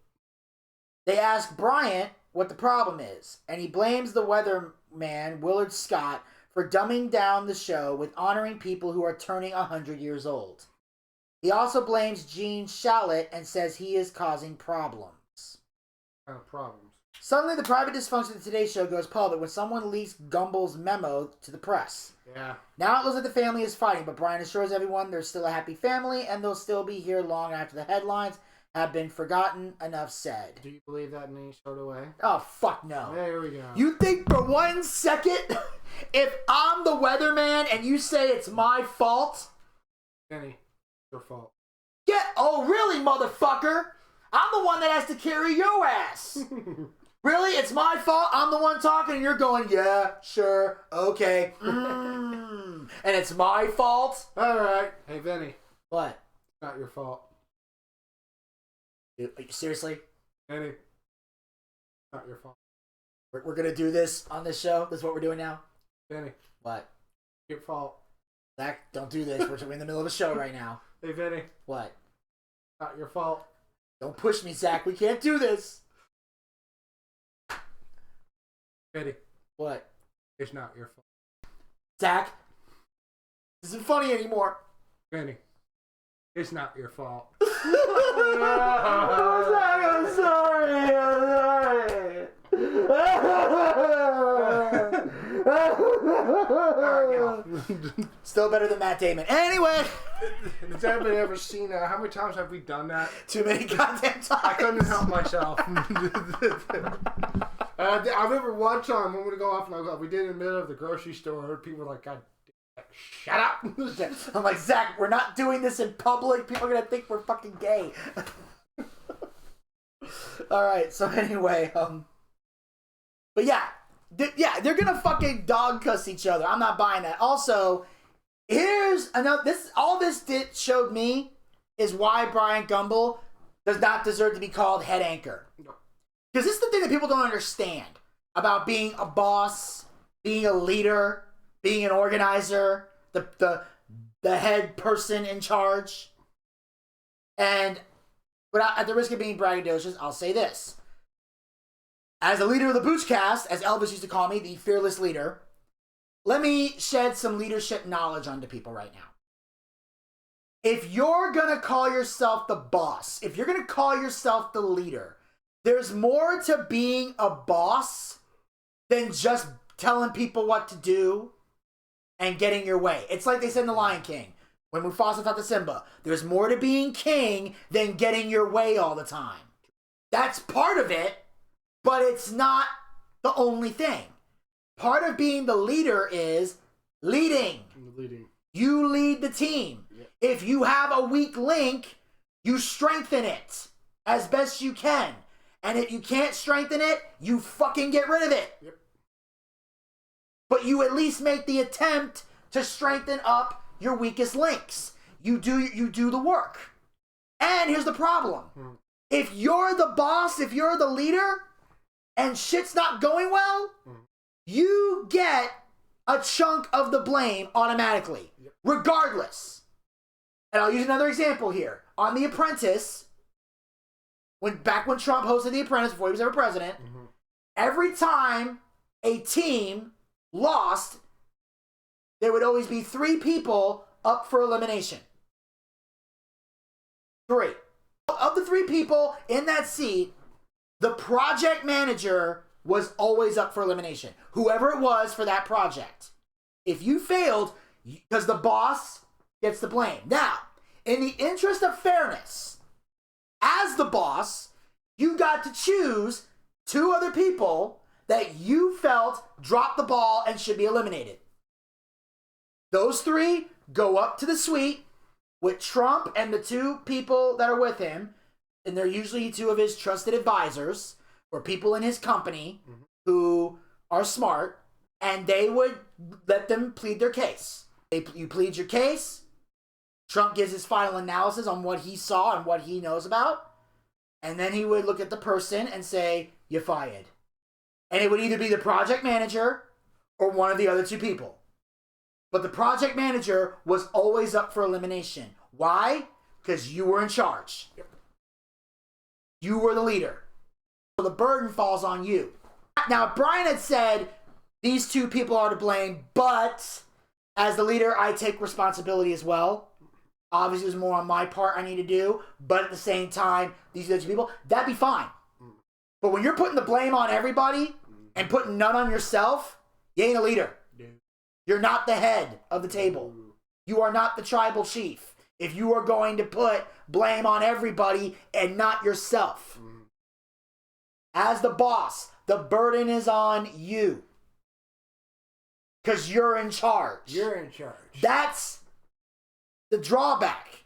They ask Bryant what the problem is, and he blames the weatherman, Willard Scott, for dumbing down the show with honoring people who are turning 100 years old. He also blames Gene Shalit and says he is causing problems. What kind of problems? Suddenly, the private dysfunction of today's show goes public when someone leaks Gumbel's memo to the press. Yeah. Now it looks like the family is fighting, but Brian assures everyone they're still a happy family and they'll still be here long after the headlines have been forgotten. Enough said. Do you believe that in any sort of way? Oh, fuck no. There we go. You think for 1 second, if I'm the weatherman and you say it's my fault? Kenny, your fault. Oh, really, motherfucker? I'm the one that has to carry your ass. Really? It's my fault? I'm the one talking and you're going, yeah, sure, okay. And it's my fault? Alright. Hey, Vinny. What? It's not your fault. Seriously? Vinny. It's not your fault. We're going to do this on this show? This is what we're doing now? Vinny. What? Your fault. Zach, don't do this. We're in the middle of a show right now. Hey, Vinny. What? It's not your fault. Don't push me, Zach. We can't do this. Vinny. What? It's not your fault. Zach, this isn't funny anymore. Vinny. It's not your fault. I'm sorry. Still better than Matt Damon. Anyway. Has anybody ever seen that? How many times have we done that? Too many goddamn times. I couldn't help myself. I remember one time when we go off and we did it in the middle of the grocery store. People were like, God, shut up. I'm like, Zach, we're not doing this in public. People are going to think we're fucking gay. Alright, so anyway, but yeah, they're going to fucking dog cuss each other. I'm not buying that. Also, here's another, all this showed me is why Brian Gumbel does not deserve to be called head anchor. Because this is the thing that people don't understand about being a boss, being a leader, being an organizer, the head person in charge. And at the risk of being braggadocious, I'll say this. As a leader of the Boochcast, as Elvis used to call me, the fearless leader, let me shed some leadership knowledge onto people right now. If you're going to call yourself the boss, if you're going to call yourself the leader, there's more to being a boss than just telling people what to do and getting your way. It's like they said in The Lion King, when Mufasa talked to Simba, there's more to being king than getting your way all the time. That's part of it, but it's not the only thing. Part of being the leader is leading. You lead the team. Yep. If you have a weak link, you strengthen it as best you can. And if you can't strengthen it, you fucking get rid of it. Yep. But you at least make the attempt to strengthen up your weakest links. You do the work. And here's the problem. If you're the boss, if you're the leader, and shit's not going well, you get a chunk of the blame automatically, regardless. And I'll use another example here. On The Apprentice, back when Trump hosted The Apprentice before he was ever president, every time a team lost, there would always be 3 people up for elimination. 3. Of the 3 people in that seat, the project manager was always up for elimination. Whoever it was for that project. If you failed, because the boss gets the blame. Now, in the interest of fairness, as the boss, you got to choose 2 other people that you felt dropped the ball and should be eliminated. Those 3 go up to the suite with Trump and the 2 people that are with him, and they're usually 2 of his trusted advisors or people in his company who are smart, and they would let them plead their case. You plead your case, Trump gives his final analysis on what he saw and what he knows about, and then he would look at the person and say, "You're fired." And it would either be the project manager or one of the other 2 people. But the project manager was always up for elimination. Why? Because you were in charge. You were the leader. So the burden falls on you. Now, if Brian had said, these 2 people are to blame, but as the leader, I take responsibility as well. Obviously, there's more on my part I need to do, but at the same time, these are the 2 people, that'd be fine. But when you're putting the blame on everybody and putting none on yourself, you ain't a leader. You're not the head of the table. You are not the tribal chief. If you are going to put blame on everybody and not yourself. As the boss, the burden is on you. Because you're in charge. You're in charge. That's the drawback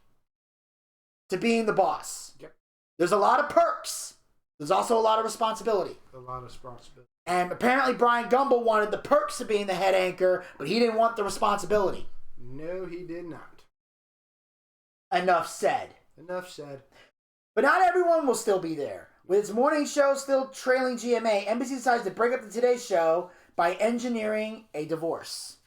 to being the boss. Yep. There's a lot of perks. There's also a lot of responsibility. A lot of responsibility. And apparently Brian Gumbel wanted the perks of being the head anchor, but he didn't want the responsibility. No, he did not. Enough said. Enough said. But not everyone will still be there. With its morning show still trailing GMA, NBC decides to break up the Today Show by engineering a divorce.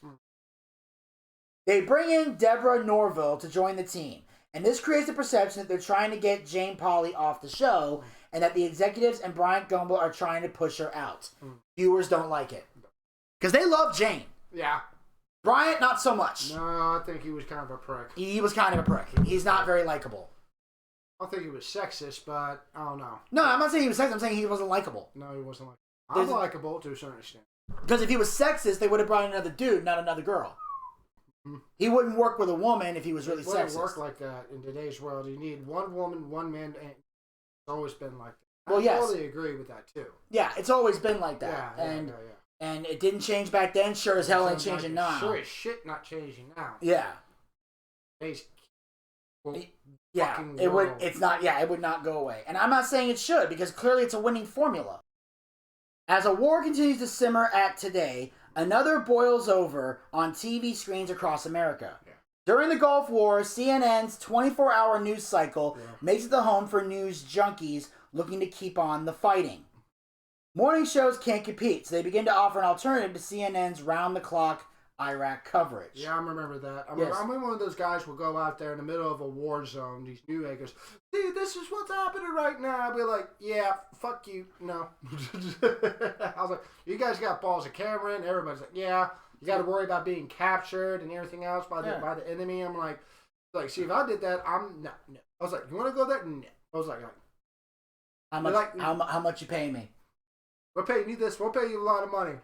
They bring in Deborah Norville to join the team, and this creates the perception that they're trying to get Jane Pauley off the show, and that the executives and Brian Gumbel are trying to push her out. Viewers don't like it. Because they love Jane. Yeah. Bryant, not so much. No, I think he was kind of a prick. He was kind of a prick. He's not very likable. I don't think he was sexist, but I don't know. No, I'm not saying he was sexist. I'm saying he wasn't likable. No, he wasn't likable. I'm likable to a certain extent. Because if he was sexist, they would have brought in another dude, not another girl. He wouldn't work with a woman if he was really sexist. It wouldn't work like that in today's world. You need one woman, one man, and it's always been like that. Well, yes. I totally agree with that, too. Yeah, it's always been like that. Yeah, and it didn't change back then. Sure as hell ain't changing now. Sure as shit not changing now. Yeah. Yeah, it would. It's not. Yeah, it would not go away. And I'm not saying it should, because clearly it's a winning formula. As a war continues to simmer at Today, another boils over on TV screens across America. Yeah. During the Gulf War, CNN's 24-hour news cycle makes it the home for news junkies looking to keep on the fighting. Morning shows can't compete, so they begin to offer an alternative to CNN's round-the-clock Iraq coverage. Yeah, I remember that. I'm one of those guys who will go out there in the middle of a war zone, these new anchors, "See, this is what's happening right now." I'll be like, "Yeah, fuck you, no." I was like, "You guys got balls of camera," and everybody's like, "Yeah, you got to worry about being captured and everything else by the enemy." I'm like, see, if I did that, no. I was like, "You want to go there?" No. I was like, how much you paying me? We'll pay you this. We'll pay you a lot of money.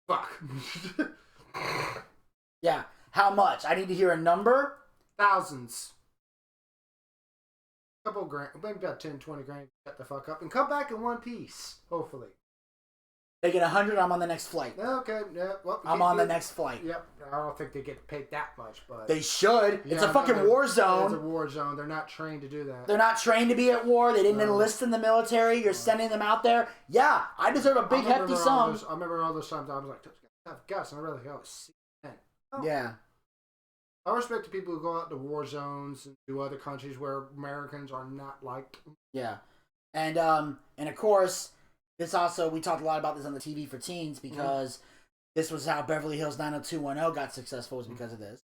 Fuck. Yeah. How much? I need to hear a number. Thousands. couple grand, maybe about 10, 20 grand. Shut the fuck up and come back in one piece. Hopefully. They get 100. I'm on the next flight. Okay. Yeah. Well, I'm on the next flight. Yep. I don't think they get paid that much, but they should. It's a fucking war zone. It's a war zone. They're not trained to do that. They're not trained to be at war. They didn't enlist in the military. You're sending them out there. Yeah, I deserve a big hefty sum. I remember all those times I was like, have guts, and I really go, oh. Yeah. I respect the people who go out to war zones and to other countries where Americans are not liked. Yeah, and of course, this also we talked a lot about this on the TV for Teens because this was how Beverly Hills 90210 got successful was because of this.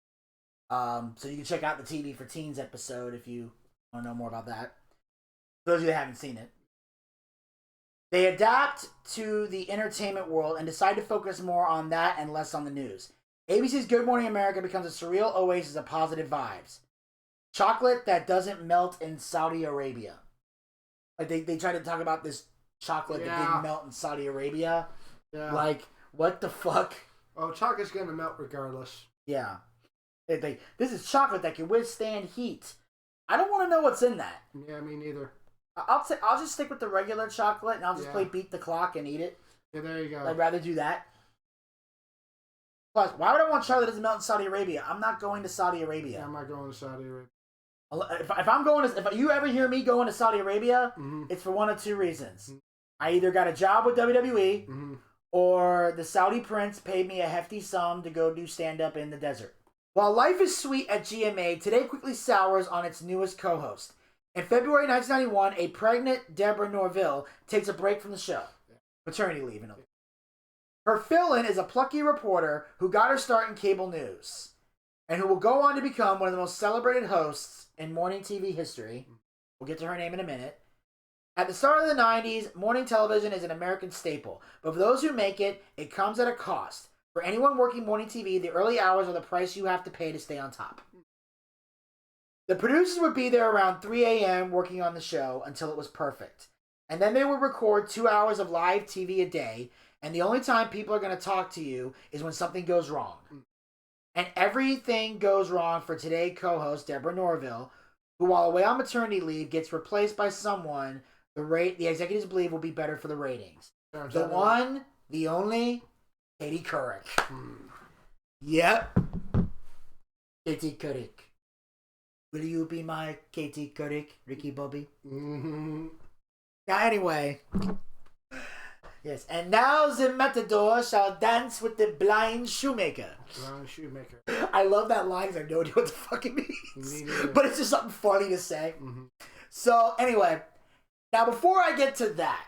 So you can check out the TV for Teens episode if you want to know more about that. For those of you that haven't seen it, they adapt to the entertainment world and decide to focus more on that and less on the news. ABC's Good Morning America becomes a surreal oasis of positive vibes. Chocolate that doesn't melt in Saudi Arabia. Like they try to talk about this chocolate that didn't melt in Saudi Arabia. Yeah. Like, what the fuck? Oh, chocolate's gonna melt regardless. Yeah. This is chocolate that can withstand heat. I don't want to know what's in that. Yeah, me neither. I'll just stick with the regular chocolate and I'll just play beat the clock and eat it. Yeah, there you go. I'd rather do that. Plus, why would I want chocolate that doesn't melt in Saudi Arabia? I'm not going to Saudi Arabia. Yeah, I'm not going to Saudi Arabia. If you ever hear me going to Saudi Arabia, it's for one of two reasons. I either got a job with WWE, or the Saudi prince paid me a hefty sum to go do stand-up in the desert. While life is sweet at GMA, today quickly sours on its newest co-host. In February 1991, a pregnant Deborah Norville takes a break from the show. Maternity leave, in other words. Her fill-in is a plucky reporter who got her start in cable news, and who will go on to become one of the most celebrated hosts in morning TV history. We'll get to her name in a minute. At the start of the 90s, morning television is an American staple, but for those who make it, it comes at a cost. For anyone working morning TV, the early hours are the price you have to pay to stay on top. The producers would be there around 3 a.m. working on the show until it was perfect. And then they would record 2 hours of live TV a day, and the only time people are going to talk to you is when something goes wrong. And everything goes wrong for today co-host Deborah Norville, who while away on maternity leave gets replaced by someone the executives believe will be better for the ratings. The one, the only, Katie Couric. Yep. Katie Couric. Will you be my Katie Couric, Ricky Bobby? Now anyway. Yes, and now the matador shall dance with the blind shoemaker. Blind shoemaker. I love that line because I have no idea what the fuck it means. But it's just something funny to say. So, anyway. Now, before I get to that,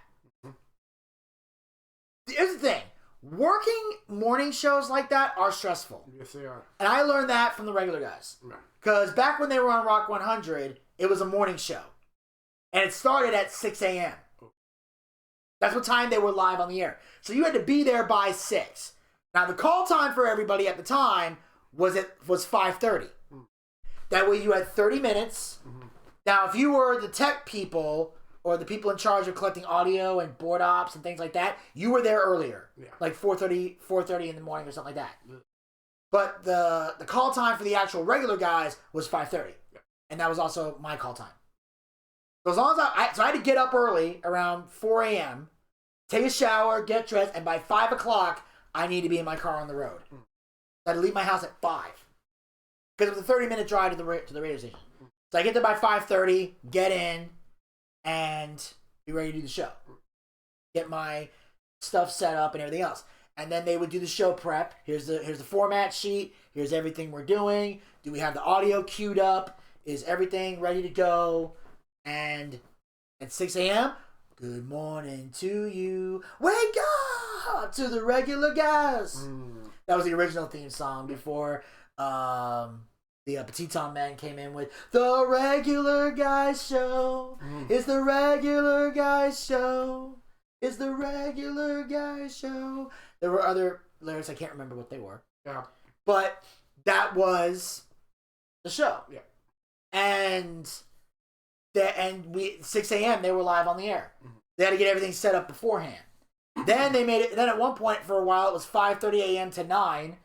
here's the thing. Working morning shows like that are stressful. Yes, they are. And I learned that from the regular guys. Because back when they were on Rock 100, it was a morning show. And it started at 6 a.m. That's what time they were live on the air. So you had to be there by 6. Now, the call time for everybody at the time was 5:30. That way you had 30 minutes. Now, if you were the tech people or the people in charge of collecting audio and board ops and things like that, you were there earlier. Yeah. Like 4:30 in the morning or something like that. But the call time for the actual regular guys was 5:30. Yeah. And that was also my call time. So as long as I had to get up early around 4 a.m., take a shower, get dressed, and by 5 o'clock, I need to be in my car on the road. I had to leave my house at 5. Because it was a 30-minute drive to the radio station. So I get there by 5:30, get in, and be ready to do the show. Get my stuff set up and everything else. And then they would do the show prep. Here's the format sheet. Here's everything we're doing. Do we have the audio queued up? Is everything ready to go? And at 6 a.m., good morning to you. Wake up to the regular guys. That was the original theme song before the Petit Tom Man came in with The Regular Guys Show. It's the Regular Guys Show. It's the Regular Guys Show. There were other lyrics. I can't remember what they were. Yeah. But that was the show. Yeah. And 6 a.m. they were live on the air. They had to get everything set up beforehand. Then they made it. Then at one point for a while it was 5:30 a.m. to 9.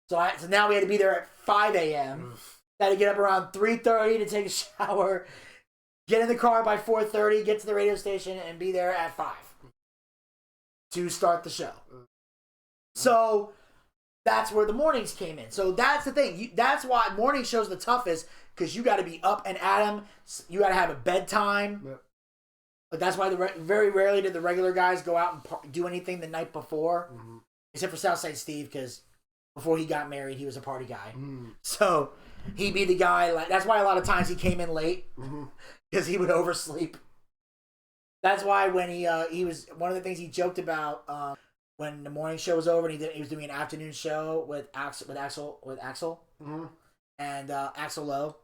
So now we had to be there at 5 a.m. Had to get up around 3:30 to take a shower, get in the car by 4:30, get to the radio station, and be there at 5 to start the show. So that's where the mornings came in. So that's the thing. That's why morning shows the toughest, because you got to be up and at 'em. You got to have a bedtime. Yep. But that's why very rarely did the regular guys go out and do anything the night before, except for Southside Steve, because before he got married, he was a party guy. So he'd be the guy. That's why a lot of times he came in late, because he would oversleep. That's why when he was, one of the things he joked about when the morning show was over and he was doing an afternoon show with Axel and Axel Lowe.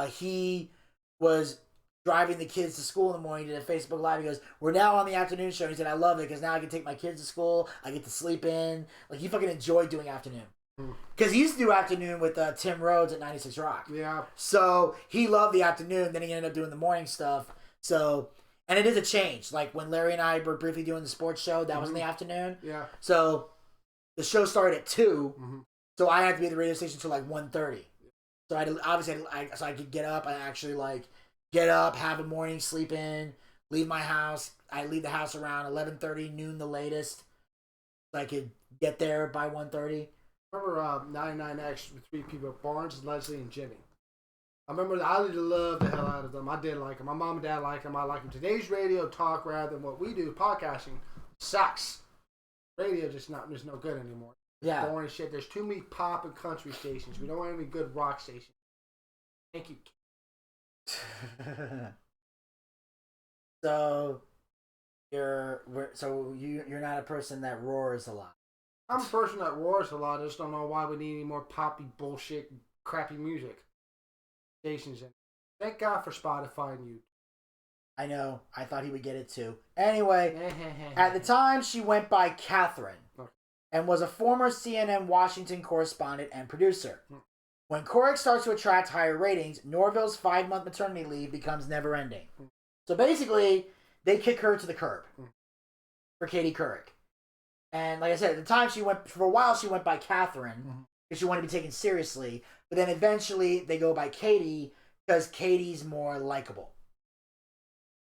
He was driving the kids to school in the morning. He did a Facebook Live. He goes, "We're now on the afternoon show." And he said, "I love it because now I can take my kids to school. I get to sleep in." Like, he fucking enjoyed doing afternoon. Because he used to do afternoon with Tim Rhodes at 96 Rock. Yeah. So he loved the afternoon. Then he ended up doing the morning stuff. So, and it is a change. Like when Larry and I were briefly doing the sports show, that was in the afternoon. Yeah. So the show started at 2. So I had to be at the radio station until like 1:30. So I could get up. I actually get up, have a morning, sleep in, leave my house. I leave the house around 11:30, noon the latest. So I could get there by 1:30. I remember 99X with 3 people, Barnes, Leslie, and Jimmy. I remember I loved the hell out of them. I did like them. My mom and dad like them. I like them. Today's radio talk, rather than what we do, podcasting, sucks. Radio just no good anymore. Yeah. Boring shit. There's too many pop and country stations. We don't have any good rock stations. Thank you. So you're not a person that roars a lot. I'm a person that roars a lot. I just don't know why we need any more poppy bullshit, crappy music stations. Thank God for Spotify and YouTube. I know. I thought he would get it too. Anyway, at the time she went by Catherine and was a former CNN Washington correspondent and producer. When Couric starts to attract higher ratings, Norville's 5-month maternity leave becomes never-ending. So basically, they kick her to the curb for Katie Couric. And like I said, at the time, for a while she went by Catherine because she wanted to be taken seriously. But then eventually they go by Katie because Katie's more likable.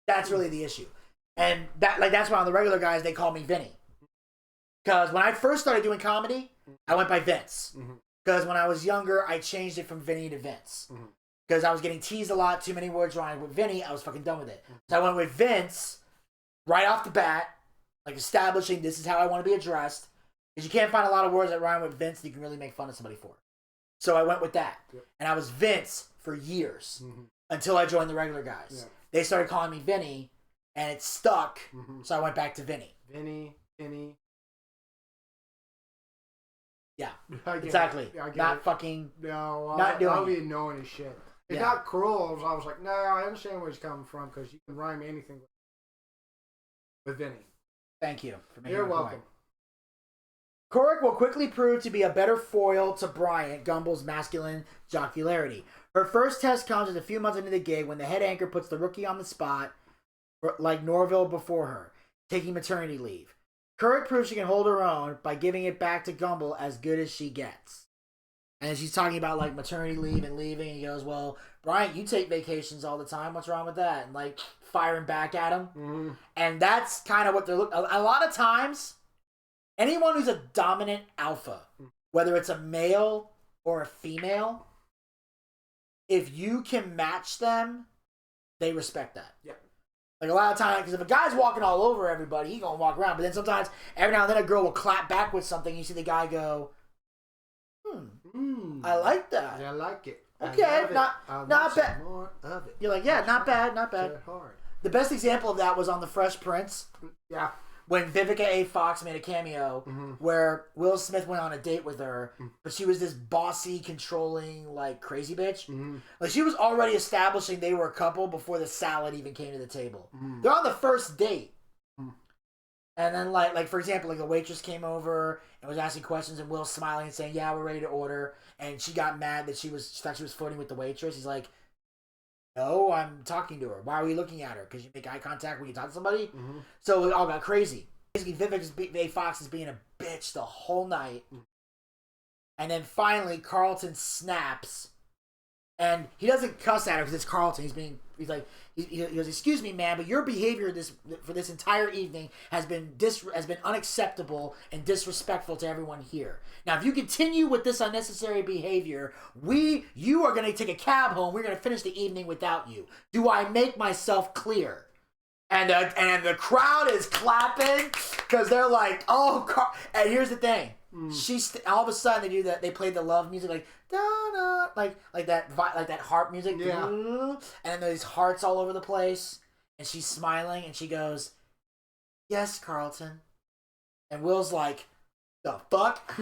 That's really the issue. And that's why on the regular guys, they call me Vinny. Because when I first started doing comedy, I went by Vince. Because when I was younger, I changed it from Vinny to Vince. Because I was getting teased a lot, too many words rhymed with Vinny, I was fucking done with it. So I went with Vince right off the bat, like establishing this is how I want to be addressed. Because you can't find a lot of words that rhyme with Vince that you can really make fun of somebody for. So I went with that. And I was Vince for years until I joined the regular guys. They started calling me Vinny, and it stuck, so I went back to Vinny. Vinny. Yeah, exactly. Not fucking. No, not doing. I'll be annoying as shit. It's not cruel. I was like, no, I understand where he's coming from because you can rhyme anything with Vinny. Thank you for making You're welcome. Couric will quickly prove to be a better foil to Bryant Gumbel's masculine jocularity. Her first test comes just a few months into the gig when the head anchor puts the rookie on the spot, like Norville before her, taking maternity leave. Couric proves she can hold her own by giving it back to Gumbel as good as she gets. And she's talking about like maternity leave and leaving, and he goes, "Well, Bryant, you take vacations all the time. What's wrong with that?" And like firing back at him. And that's kind of what they're looking. A lot of times, anyone who's a dominant alpha, whether it's a male or a female, if you can match them, they respect that. Yeah. Like a lot of times, because if a guy's walking all over everybody, he gonna walk around. But then sometimes, every now and then, a girl will clap back with something. You see the guy go, I like that. Yeah, I like it. Okay, not bad. More of it. You're like, yeah, not bad. Hard. The best example of that was on The Fresh Prince. Yeah. When Vivica A. Fox made a cameo where Will Smith went on a date with her, but she was this bossy, controlling, like, crazy bitch. Like, she was already establishing they were a couple before the salad even came to the table. They're on the first date. And then, like for example, like, the waitress came over and was asking questions, and Will's smiling and saying, "Yeah, we're ready to order." And she got mad that she thought she was flirting with the waitress. He's like, "No, I'm talking to her. Why are we looking at her? Because you make eye contact when you talk to somebody?" So it all got crazy. Basically, Vivica A. Fox is being a bitch the whole night. And then finally, Carlton snaps And he doesn't cuss at her because it's Carlton. He's like, he goes, "Excuse me, ma'am, but your behavior for this entire evening has been unacceptable and disrespectful to everyone here. Now, if you continue with this unnecessary behavior, you are going to take a cab home. We're going to finish the evening without you. Do I make myself clear?" And the crowd is clapping because they're like, "Oh!" And here's the thing: all of a sudden they do that. They play the love music like da da, like that harp music. Yeah. And then there's hearts all over the place. And she's smiling and she goes, "Yes, Carlton." And Will's like, "The fuck?"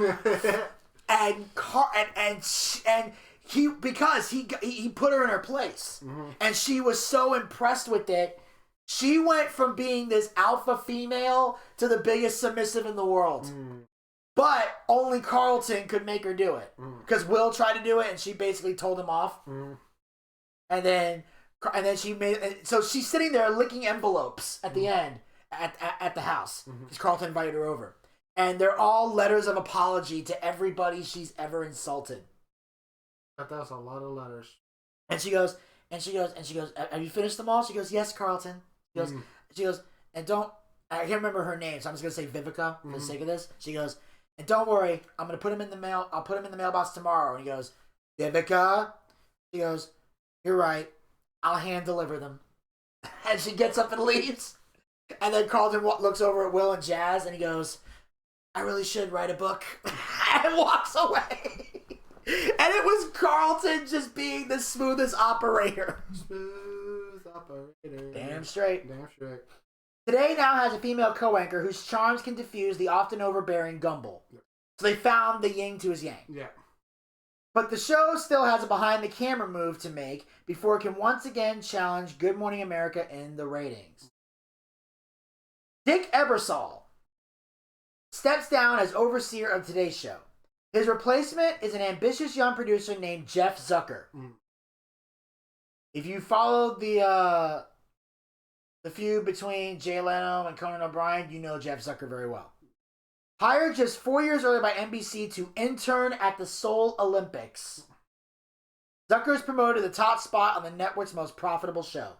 and he put her in her place, and she was so impressed with it. She went from being this alpha female to the biggest submissive in the world. But only Carlton could make her do it. Because Will tried to do it and she basically told him off. And then she made... So she's sitting there licking envelopes at the end at the house. Because Carlton invited her over. And they're all letters of apology to everybody she's ever insulted. That was a lot of letters. And she goes, "Have you finished them all?" She goes, "Yes, Carlton." She goes, "And don't," I can't remember her name, so I'm just going to say Vivica for the sake of this. She goes, "And don't worry, I'm going to put him in the mail. I'll put him in the mailbox tomorrow." And he goes, "Vivica?" She goes, "You're right. I'll hand deliver them." And she gets up and leaves. And then Carlton looks over at Will and Jazz and he goes, "I really should write a book." And walks away. And it was Carlton just being the smoothest operator. Smooth operator. Damn straight. Damn straight. Today now has a female co-anchor whose charms can diffuse the often overbearing Gumbel. So they found the yin to his yang. Yeah. But the show still has a behind-the-camera move to make before it can once again challenge Good Morning America in the ratings. Dick Ebersol steps down as overseer of today's show. His replacement is an ambitious young producer named Jeff Zucker. If you followed the feud between Jay Leno and Conan O'Brien, you know Jeff Zucker very well. Hired just 4 years earlier by NBC to intern at the Seoul Olympics, Zucker is promoted to the top spot on the network's most profitable show.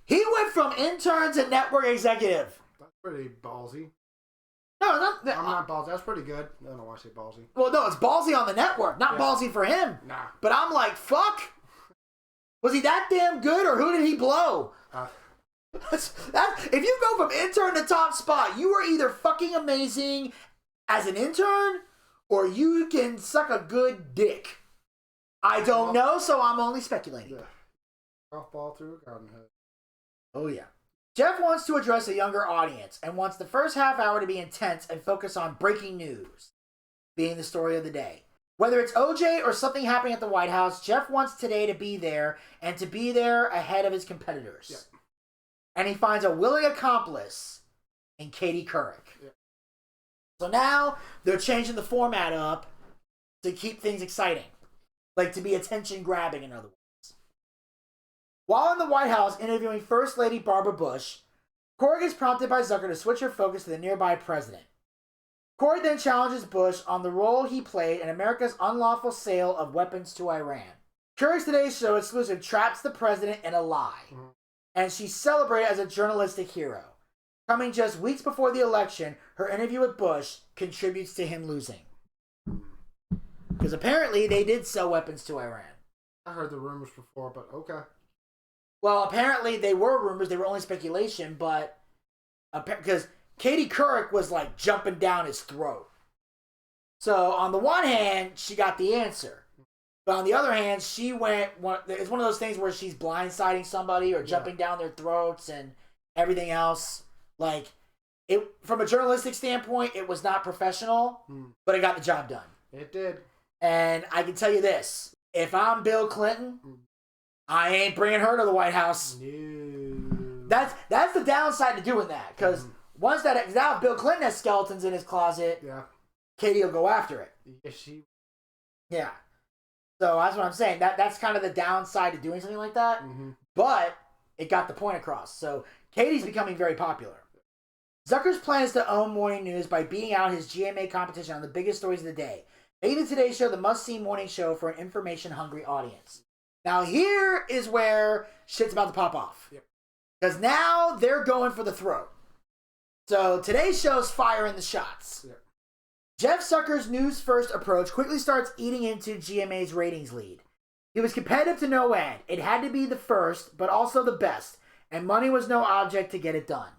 He went from intern to network executive. That's pretty ballsy. No, I'm not ballsy. That's pretty good. I don't know why I say ballsy. Well, no, it's ballsy on the network, not ballsy for him. Nah. But I'm like, fuck. Was he that damn good, or who did he blow? If you go from intern to top spot, you are either fucking amazing as an intern, or you can suck a good dick. I don't know, so I'm only speculating. Golf ball through a garden hose. Oh, yeah. Jeff wants to address a younger audience and wants the first half hour to be intense and focus on breaking news, being the story of the day. Whether it's OJ or something happening at the White House, Jeff wants today to be there and to be there ahead of his competitors. Yep. And he finds a willing accomplice in Katie Couric. Yep. So now they're changing the format up to keep things exciting. Like to be attention grabbing, in other words. While in the White House interviewing First Lady Barbara Bush, Couric is prompted by Zucker to switch her focus to the nearby president. Couric then challenges Bush on the role he played in America's unlawful sale of weapons to Iran. Couric's Today's Show exclusive traps the president in a lie, and she's celebrated as a journalistic hero. Coming just weeks before the election, her interview with Bush contributes to him losing. Because apparently they did sell weapons to Iran. I heard the rumors before, but okay. Well, apparently they were rumors. They were only speculation, but because Katie Couric was like jumping down his throat. So on the one hand, she got the answer. But on the other hand, she went... It's one of those things where she's blindsiding somebody or jumping down their throats and everything else. Like, from a journalistic standpoint, it was not professional, but it got the job done. It did. And I can tell you this. If I'm Bill Clinton... I ain't bringing her to the White House. No. That's the downside to doing that. Because once now if Bill Clinton has skeletons in his closet, Katie will go after it. Yeah. So that's what I'm saying. That's kind of the downside to doing something like that. But it got the point across. So Katie's becoming very popular. Zucker's plan is to own morning news by beating out his GMA competition on the biggest stories of the day, making the Today Show the must-see morning show for an information-hungry audience. Now, here is where shit's about to pop off. Because now they're going for the throat. So, Today's Show's firing the shots. Yep. Jeff Zucker's news-first approach quickly starts eating into GMA's ratings lead. He was competitive to no end. It had to be the first, but also the best. And money was no object to get it done.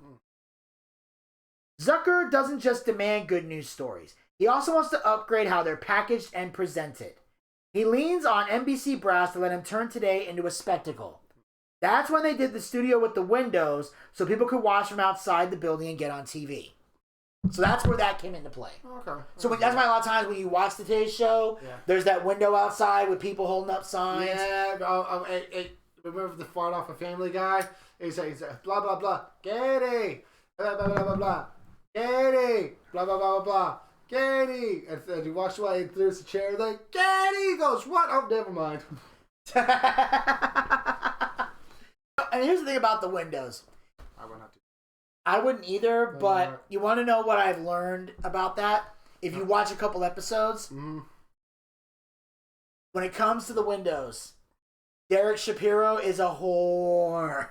Zucker doesn't just demand good news stories. He also wants to upgrade how they're packaged and presented. He leans on NBC brass to let him turn Today into a spectacle. That's when they did the studio with the windows so people could watch from outside the building and get on TV. So that's where that came into play. Okay. So that's why a lot of times when you watch the Today Show, there's that window outside with people holding up signs. Yeah. Remember the fart off a Family Guy? He's like, blah, blah, blah. Katie! Blah, blah, blah, blah, blah. Katie! Blah, blah, blah, blah, blah. Katie! And he walks away and throws the chair like, Katie! He goes, what? Oh, never mind. And here's the thing about the windows. I wouldn't either, but you want to know what I've learned about that? If you watch a couple episodes, when it comes to the windows, Derek Shapiro is a whore.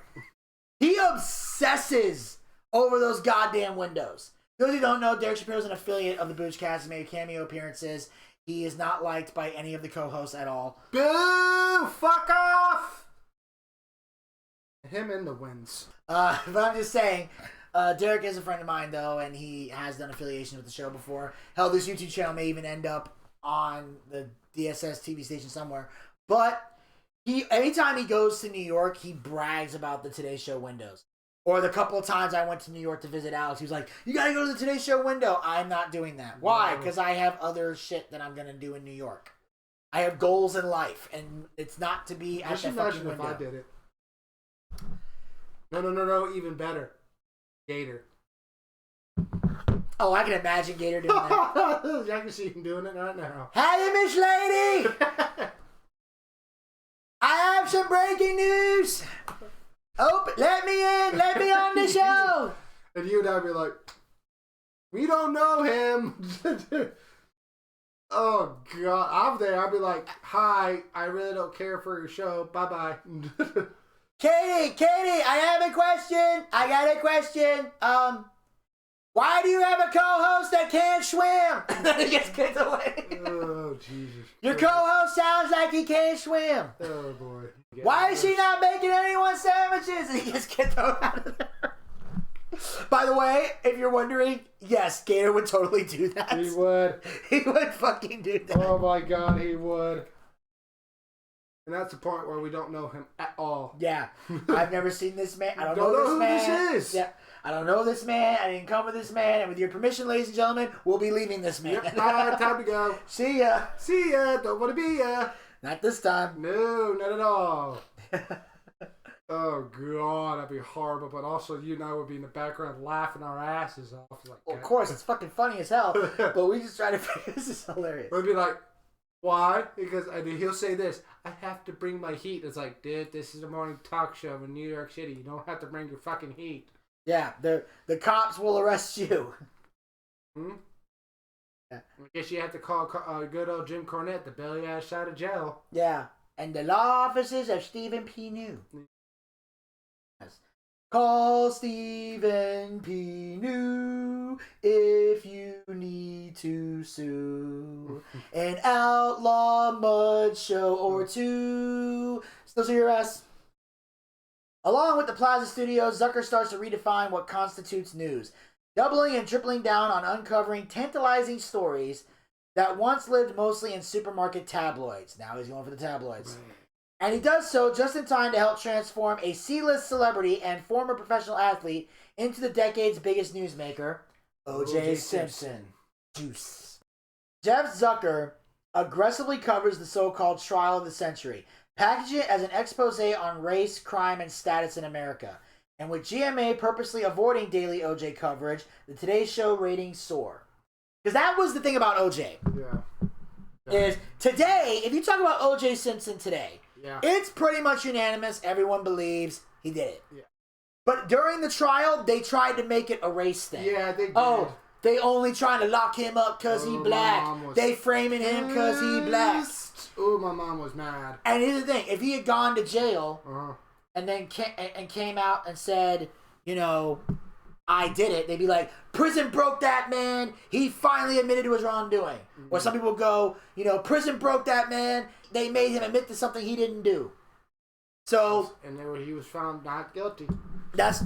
He obsesses over those goddamn windows. Those who don't know, Derek Shapiro is an affiliate of the Boochcast and made cameo appearances. He is not liked by any of the co-hosts at all. Boo! Fuck off! Him in the wins. But I'm just saying, Derek is a friend of mine, though, and he has done affiliation with the show before. Hell, this YouTube channel may even end up on the DSS TV station somewhere. But anytime he goes to New York, he brags about the Today Show windows. Or the couple of times I went to New York to visit Alex, he was like, you gotta go to the Today Show window. I'm not doing that. Why? Because I have other shit that I'm gonna do in New York. I have goals in life, and it's not to be at the fucking window. If I did it. No, even better. Gator. Oh, I can imagine Gator doing that. I can see him doing it right now. Hey, Miss Lady! I have some breaking news! Let me in! Let me on the show! And you and I'd be like, we don't know him! Oh, God. I'm there. I'd be like, hi, I really don't care for your show. Bye-bye. Katie, I have a question. I got a question. Why do you have a co-host that can't swim? He gets kicked away. Oh, Jesus. Your co-host sounds like he can't swim. Oh, boy. Why is she not making anyone sandwiches? And he gets kicked out of there. By the way, if you're wondering, yes, Gator would totally do that. He would. He would fucking do that. Oh, my God, he would. And that's the part where we don't know him at all. Yeah. I've never seen this man. I don't know this man. Who this is. Yeah. I don't know this man. I didn't come with this man. And with your permission, ladies and gentlemen, we'll be leaving this man. Yep. Time to go. See ya. See ya. Don't want to be ya. Not this time. No, not at all. Oh, God. That'd be horrible. But also, you and I would be in the background laughing our asses off. Like, well, of course, it's fucking funny as hell. But we just try to figure this is hilarious. We'd be like, why? Because he'll say this, I have to bring my heat. It's like, dude, this is a morning talk show in New York City. You don't have to bring your fucking heat. Yeah, the cops will arrest you. Yeah. I guess you have to call good old Jim Cornette to bail your ass out of jail. Yeah, and the law offices of Stephen P. New. Yes. Call Stephen P. New if you need to sue an outlaw mud show or two. Those are your ass. Along with the Plaza Studios, Zucker starts to redefine what constitutes news, doubling and tripling down on uncovering tantalizing stories that once lived mostly in supermarket tabloids. Now he's going for the tabloids. And he does so just in time to help transform a C-list celebrity and former professional athlete into the decade's biggest newsmaker, O.J. Simpson. Juice. Jeff Zucker aggressively covers the so-called trial of the century, packaging it as an expose on race, crime, and status in America. And with GMA purposely avoiding daily O.J. coverage, the Today Show ratings soar. Because that was the thing about O.J. Yeah. Is today, if you talk about O.J. Simpson today, it's pretty much unanimous. Everyone believes he did it. Yeah. But during the trial, they tried to make it a race thing. Yeah, they did. Oh, They only trying to lock him up because he black. They framing him because he black. Oh, my mom was mad. And here's the thing. If he had gone to jail and then came out and said, I did it, they'd be like, prison broke that man. He finally admitted to his wrongdoing. Mm-hmm. Or some people go, prison broke that man. They made him admit to something he didn't do. So, and then he was found not guilty. That's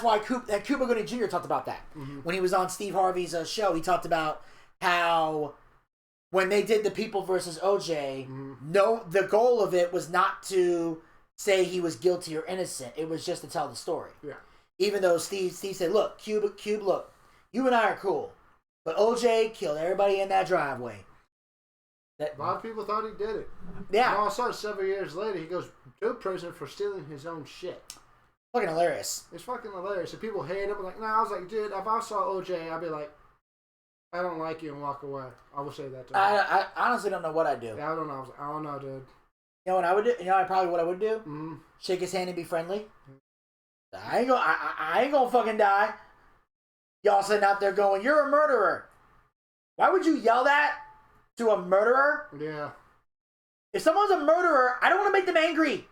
why Cuba Gooding Jr. talked about that. Mm-hmm. When he was on Steve Harvey's show, he talked about how when they did the People versus OJ, the goal of it was not to say he was guilty or innocent. It was just to tell the story. Yeah. Even though Steve said, look, Cube, look, you and I are cool, but OJ killed everybody in that driveway. A lot of people thought he did it. Yeah. And all of a sudden, several years later, he goes to prison for stealing his own shit. Fucking hilarious. It's fucking hilarious. And people hate him. Like, I was like, dude, if I saw OJ, I'd be like, I don't like you and walk away. I would say that to him. I honestly don't know what I'd do. Yeah, I don't know. I don't know, dude. You know what I would do? You know probably what I would do? Mm-hmm. Shake his hand and be friendly. I ain't gonna fucking die. Y'all sitting out there going, you're a murderer. Why would you yell that to a murderer? Yeah. If someone's a murderer, I don't want to make them angry.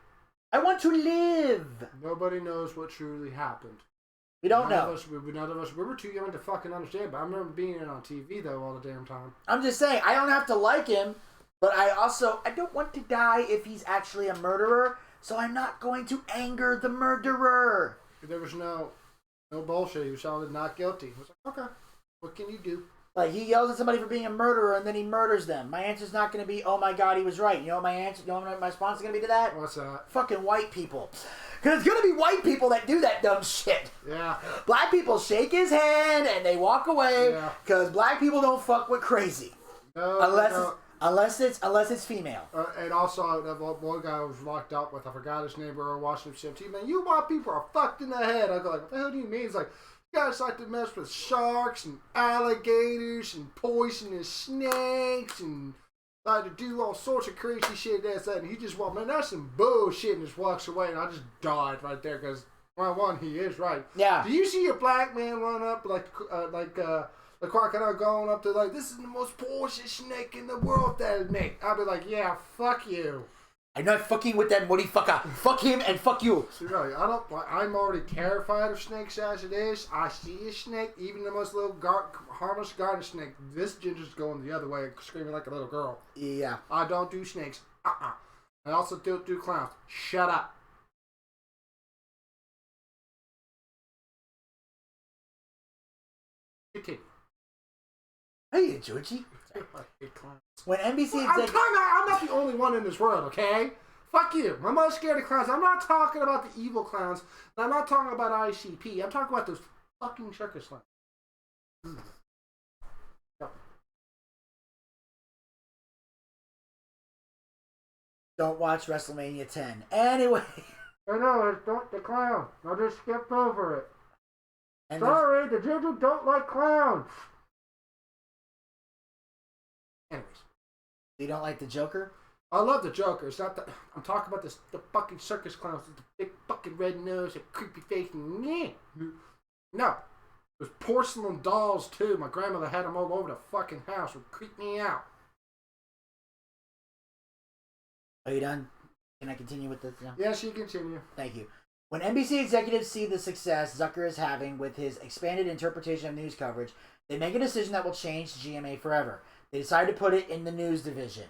I want to live. Nobody knows what truly happened. We don't know. None of us. We were too young to fucking understand, but I remember being on TV, though, all the damn time. I'm just saying, I don't have to like him, but I don't want to die if he's actually a murderer, so I'm not going to anger the murderer. There was no bullshit. He was sounded not guilty. I was like, okay, what can you do? Like, he yells at somebody for being a murderer, and then he murders them. My answer's not going to be, oh my god, he was right. You know what my answer? You know what my response is going to be to that? What's that? Fucking white people. Because it's going to be white people that do that dumb shit. Yeah. Black people shake his hand, and they walk away, because black people don't fuck with crazy. No, Unless it's female. And also, that one guy was locked up with, I forgot his name, or watching him TV. Man, you white people are fucked in the head. I go like, what the hell do you mean? He's like, you guys like to mess with sharks and alligators and poisonous snakes and like to do all sorts of crazy shit. That's that. And he just walked, man, that's some bullshit, and just walks away. And I just died right there because, one, he is right. Yeah. Do you see a black man run up the crocodile going up to this is the most poisonous snake in the world that'll make? I'll be like, yeah, fuck you. I'm not fucking with that motherfucker. Fuck him and fuck you. Really, I'm already terrified of snakes as it is. I see a snake, even the most little harmless garden snake. This ginger's going the other way, screaming like a little girl. Yeah. I don't do snakes. I also don't do clowns. Shut up. Continue. Hey, Georgie. When NBC executives... I'm not the only one in this world, okay? Fuck you. I'm not scared of clowns. I'm not talking about the evil clowns. I'm not talking about ICP. I'm talking about those fucking circus clowns. Don't watch WrestleMania 10. Anyway. I know, it's not the clown. I just skipped over it. And sorry, the ginger don't like clowns. Anyways. You don't like the Joker? I love the Joker. It's not the... I'm talking about the fucking circus clowns with the big fucking red nose and creepy face. No. There's porcelain dolls, too. My grandmother had them all over the fucking house. It would creep me out. Are you done? Can I continue with this now? Yes, you continue. Thank you. When NBC executives see the success Zucker is having with his expanded interpretation of news coverage, they make a decision that will change GMA forever. They decide to put it in the news division.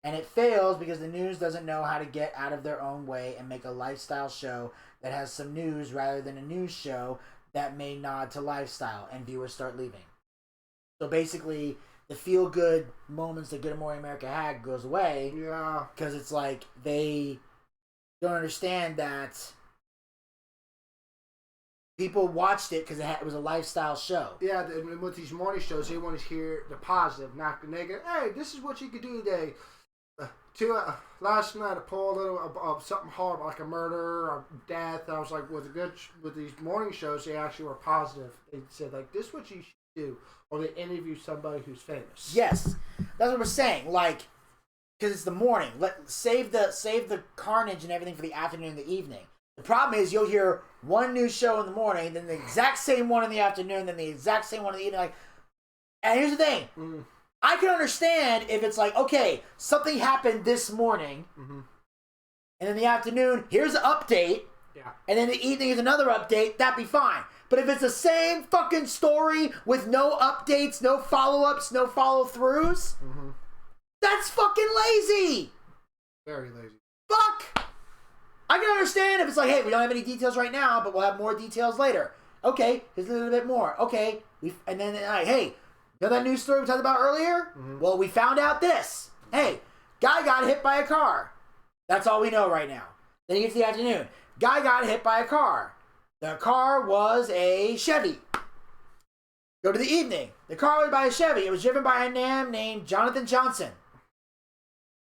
And it fails because the news doesn't know how to get out of their own way and make a lifestyle show that has some news rather than a news show that may nod to lifestyle, and viewers start leaving. So basically, the feel-good moments that Good Morning America had goes away. Yeah. Because it's like they don't understand that people watched it because it was a lifestyle show. Yeah, and with these morning shows, they want to hear the positive, not the negative. Hey, this is what you could do today. Last night I pulled a little of something horrible, like a murder or death. I was like, with these morning shows, they actually were positive. They said, like, this is what you should do. Or they interview somebody who's famous. Yes. That's what we're saying. Like, because it's the morning. Save the carnage and everything for the afternoon and the evening. The problem is you'll hear one news show in the morning, then the exact same one in the afternoon, then the exact same one in the evening. Like, And here's the thing. I can understand if it's like, okay, something happened this morning, and in the afternoon, here's an update, and then the evening is another update, that'd be fine. But if it's the same fucking story with no updates, no follow-ups, no follow-throughs, that's fucking lazy. Very lazy. Fuck! I can understand if it's like, hey, we don't have any details right now, but we'll have more details later. Okay, here's a little bit more. Okay, and then like, hey, you know that news story we talked about earlier? Well, we found out this. Hey, guy got hit by a car. That's all we know right now. Then you get to the afternoon. Guy got hit by a car. The car was a Chevy. Go to the evening. The car was by a Chevy. It was driven by a man named Jonathan Johnson.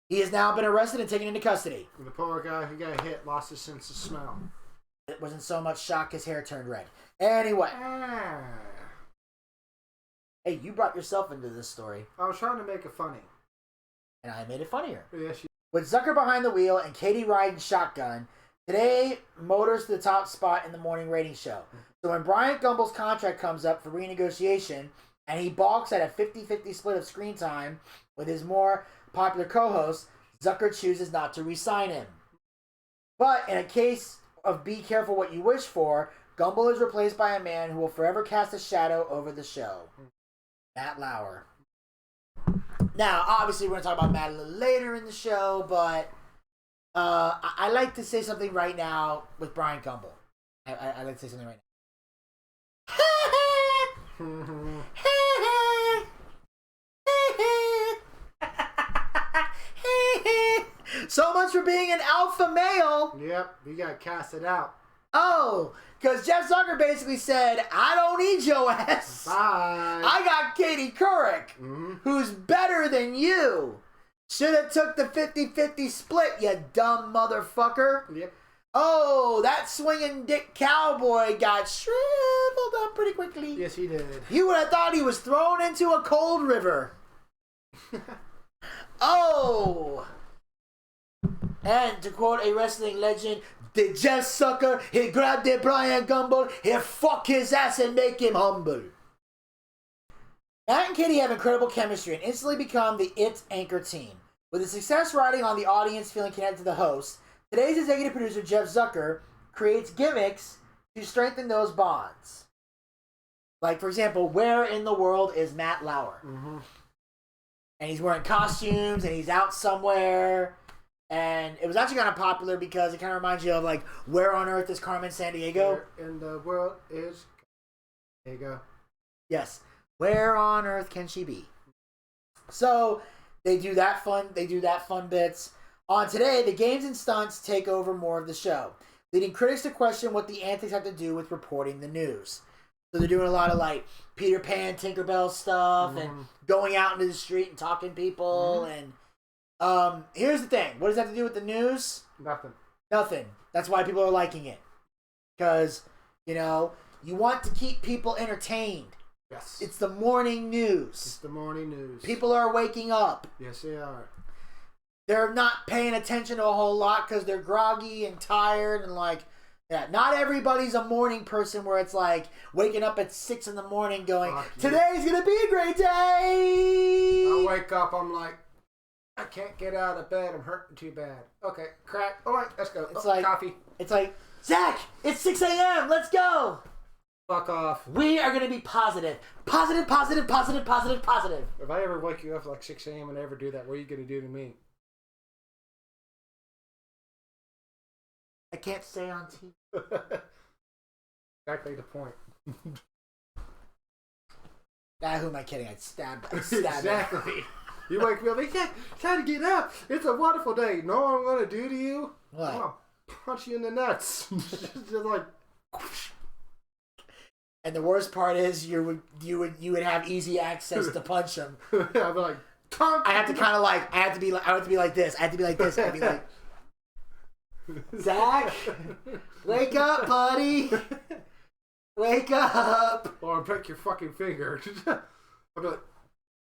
He has now been arrested and taken into custody. The poor guy who got hit lost his sense of smell. It wasn't so much shock, his hair turned red. Anyway. Hey, you brought yourself into this story. I was trying to make it funny. And I made it funnier. Yes, With Zucker behind the wheel and Katie riding shotgun, today motors to the top spot in the morning rating show. So when Bryant Gumbel's contract comes up for renegotiation, and he balks at a 50-50 split of screen time with his more popular co-host, Zucker chooses not to re-sign him. But in a case of be careful what you wish for, Gumbel is replaced by a man who will forever cast a shadow over the show. Matt Lauer. Now, obviously, we're going to talk about Matt a little later in the show, but I like to say something right now with Brian Gumbel. I like to say something right now. So much for being an alpha male. Yep, you got casted out. Oh, because Jeff Zucker basically said, I don't need your ass. Bye. I got Katie Couric, who's better than you. Should have took the 50-50 split, you dumb motherfucker. Yep. Oh, that swinging dick cowboy got shriveled up pretty quickly. Yes, he did. You would have thought he was thrown into a cold river. Oh. And to quote a wrestling legend, the Jeff Zucker, he grabbed the Brian Gumbel, he fuck his ass and make him humble. Matt and Katie have incredible chemistry and instantly become the It anchor team. With the success riding on the audience feeling connected to the host, today's executive producer Jeff Zucker creates gimmicks to strengthen those bonds. Like, for example, where in the world is Matt Lauer? And he's wearing costumes and he's out somewhere. And it was actually kind of popular because it kind of reminds you of, like, where on earth is Carmen Sandiego? Where in the world is... There you go. Yes. Where on earth can she be? So they do that fun bits. On today, the games and stunts take over more of the show, leading critics to question what the antics have to do with reporting the news. So they're doing a lot of like Peter Pan, Tinkerbell stuff, and going out into the street and talking to people. And here's the thing: what does that have to do with the news? Nothing. That's why people are liking it, because you want to keep people entertained. Yes. It's the morning news. It's the morning news. People are waking up. Yes, they are. They're not paying attention to a whole lot because they're groggy and tired and like, yeah, not everybody's a morning person where it's like waking up at 6 a.m. going, today's going to be a great day. I wake up, I'm like, I can't get out of bed. I'm hurting too bad. Okay, crack. All right, let's go. It's like coffee. It's like, Zach, it's 6 a.m. Let's go. Fuck off. We are going to be positive. Positive, positive, positive, positive, positive. If I ever wake you up at like 6 a.m. and ever do that, what are you going to do to me? I can't stay on TV. Exactly the point. Who am I kidding? I'd stab exactly. You wake me up, it's time to get up. It's a wonderful day. Know what I'm going to do to you? What? I'm going to punch you in the nuts. Just like... And the worst part is you would have easy access to punch him. I'd be like, Tonk! I have to be like this. I'd be like, Zach, wake up, buddy. Wake up. Or I'll break your fucking finger. I'll be like,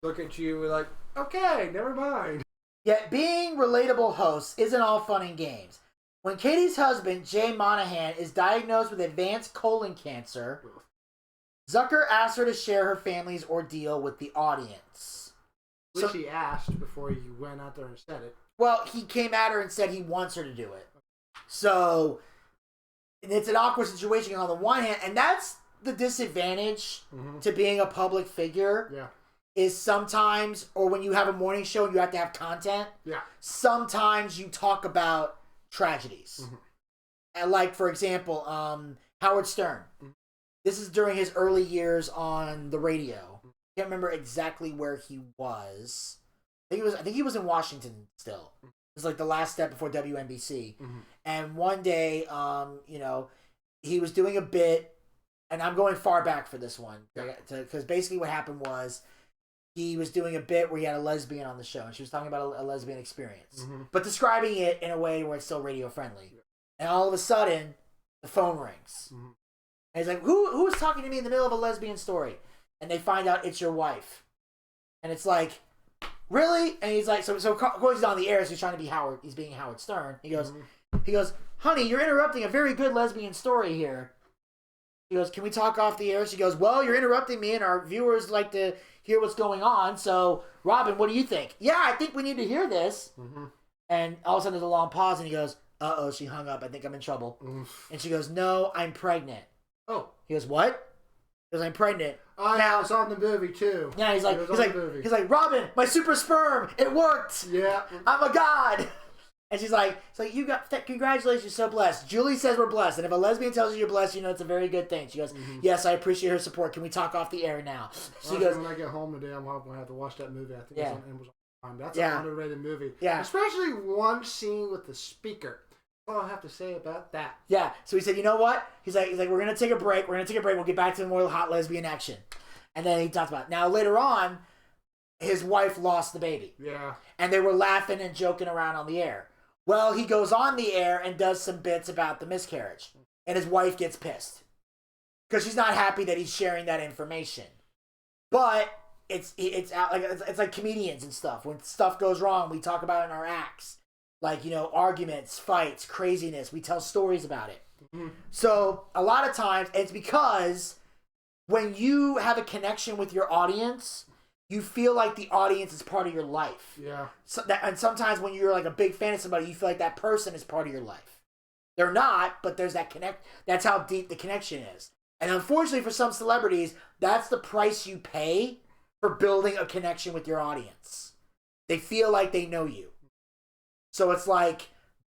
look at you and like, okay, never mind. Yet being relatable hosts isn't all fun and games. When Katie's husband, Jay Monahan, is diagnosed with advanced colon cancer, Zucker asked her to share her family's ordeal with the audience. Which he asked before he went out there and said it. Well, he came at her and said he wants her to do it. So, it's an awkward situation on the one hand, and that's the disadvantage to being a public figure. Yeah. Is sometimes, or when you have a morning show and you have to have content, sometimes you talk about tragedies. And like, for example, Howard Stern. This is during his early years on the radio. I can't remember exactly where he was. I think he was in Washington still. It was like the last step before WNBC. And one day, he was doing a bit, and I'm going far back for this one, because basically what happened was he was doing a bit where he had a lesbian on the show, and she was talking about a lesbian experience, but describing it in a way where it's still radio friendly. And all of a sudden, the phone rings. And he's like, who was talking to me in the middle of a lesbian story? And they find out it's your wife. And it's like, really? And he's like, so of course he's on the air, so he's trying to be Howard. He's being Howard Stern. He goes, honey, you're interrupting a very good lesbian story here. He goes, can we talk off the air? She goes, well, you're interrupting me, and our viewers like to hear what's going on. So, Robin, what do you think? Yeah, I think we need to hear this. And all of a sudden there's a long pause, and he goes, uh-oh, she hung up. I think I'm in trouble. And she goes, no, I'm pregnant. Oh. He goes, what? He goes, I'm pregnant. Oh, now it's on the movie, too. Yeah, he's like, Robin, my super sperm, it worked. Yeah. I'm a god. And she's like, you got, congratulations, you're so blessed. Julie says we're blessed. And if a lesbian tells you you're blessed, you know it's a very good thing. She goes, yes, I appreciate her support. Can we talk off the air now? She goes, when I get home today, I'm going to have to watch that movie. I think it's on Amazon Prime. That's an underrated movie. Yeah. Especially one scene with the speaker. All I have to say about that. Yeah. So he said, you know what? He's like, we're going to take a break. We'll get back to the more hot lesbian action. And then he talks about it. Now, later on, his wife lost the baby. Yeah. And they were laughing and joking around on the air. Well, he goes on the air and does some bits about the miscarriage. And his wife gets pissed. Because she's not happy that he's sharing that information. But it's like comedians and stuff. When stuff goes wrong, we talk about it in our acts. Like, arguments, fights, craziness. We tell stories about it. So, a lot of times, it's because when you have a connection with your audience, you feel like the audience is part of your life. Yeah. And sometimes when you're like a big fan of somebody, you feel like that person is part of your life. They're not, but there's that connect. That's how deep the connection is. And unfortunately for some celebrities, that's the price you pay for building a connection with your audience. They feel like they know you. So it's like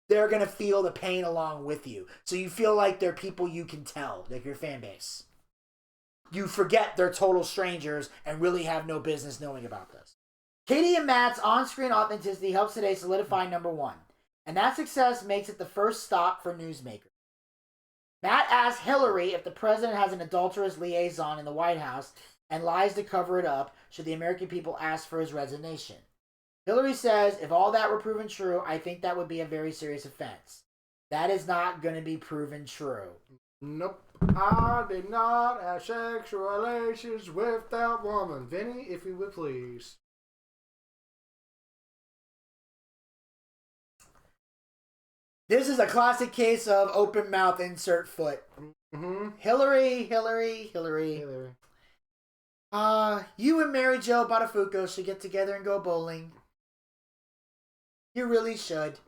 they're going to feel the pain along with you. So you feel like they're people you can tell, like your fan base. You forget they're total strangers and really have no business knowing about this. Katie and Matt's on-screen authenticity helps today solidify number one. And that success makes it the first stop for newsmakers. Matt asks Hillary if the president has an adulterous liaison in the White House and lies to cover it up should the American people ask for his resignation. Hillary says, if all that were proven true, I think that would be a very serious offense. That is not going to be proven true. Nope. I did not have sexual relations with that woman. Vinny, if you would please. This is a classic case of open mouth, insert foot. Hillary. You and Mary Jo Buttafuoco should get together and go bowling. You really should.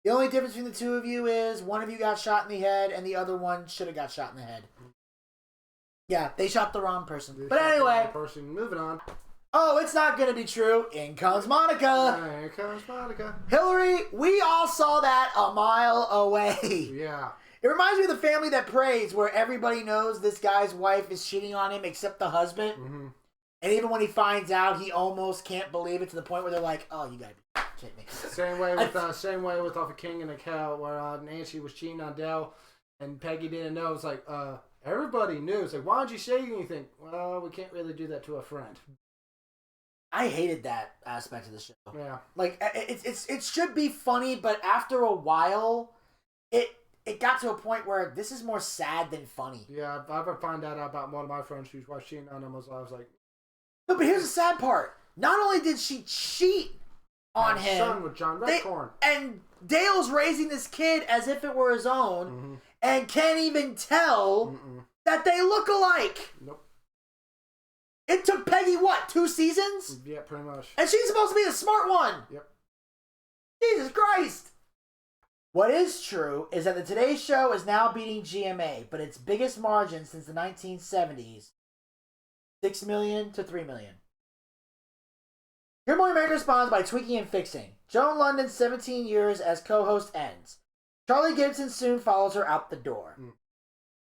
The only difference between the two of you is one of you got shot in the head and the other one should have got shot in the head. Yeah, they shot the wrong person. But anyway. Moving on. Oh, it's not going to be true. In comes Monica. Here comes Monica. Hillary, we all saw that a mile away. Yeah. It reminds me of The Family That Prays, where everybody knows this guy's wife is cheating on him except the husband. And even when he finds out, he almost can't believe it to the point where they're like, oh, you gotta be kidding me. Same way with Off a King and a Cow, where Nancy was cheating on Dell and Peggy didn't know. It's like, everybody knew. It's like, why don't you say anything? Well, we can't really do that to a friend. I hated that aspect of the show. Yeah. Like, it should be funny, but after a while, it got to a point where this is more sad than funny. Yeah, if I ever find out about one of my friends who's watching on him, I was like... No, but here's the sad part. Not only did she cheat on him... son with John Redcorn. And Dale's raising this kid as if it were his own, and can't even tell that they look alike. Nope. It took Peggy, what, 2 seasons? Yeah, pretty much. And she's supposed to be the smart one. Yep. Jesus Christ. What is true is that the Today Show is now beating GMA, but its biggest margin since the 1970s, $6 million to $3 million. Good Morning America responds by tweaking and fixing. Joan London's 17 years as co-host ends. Charlie Gibson soon follows her out the door.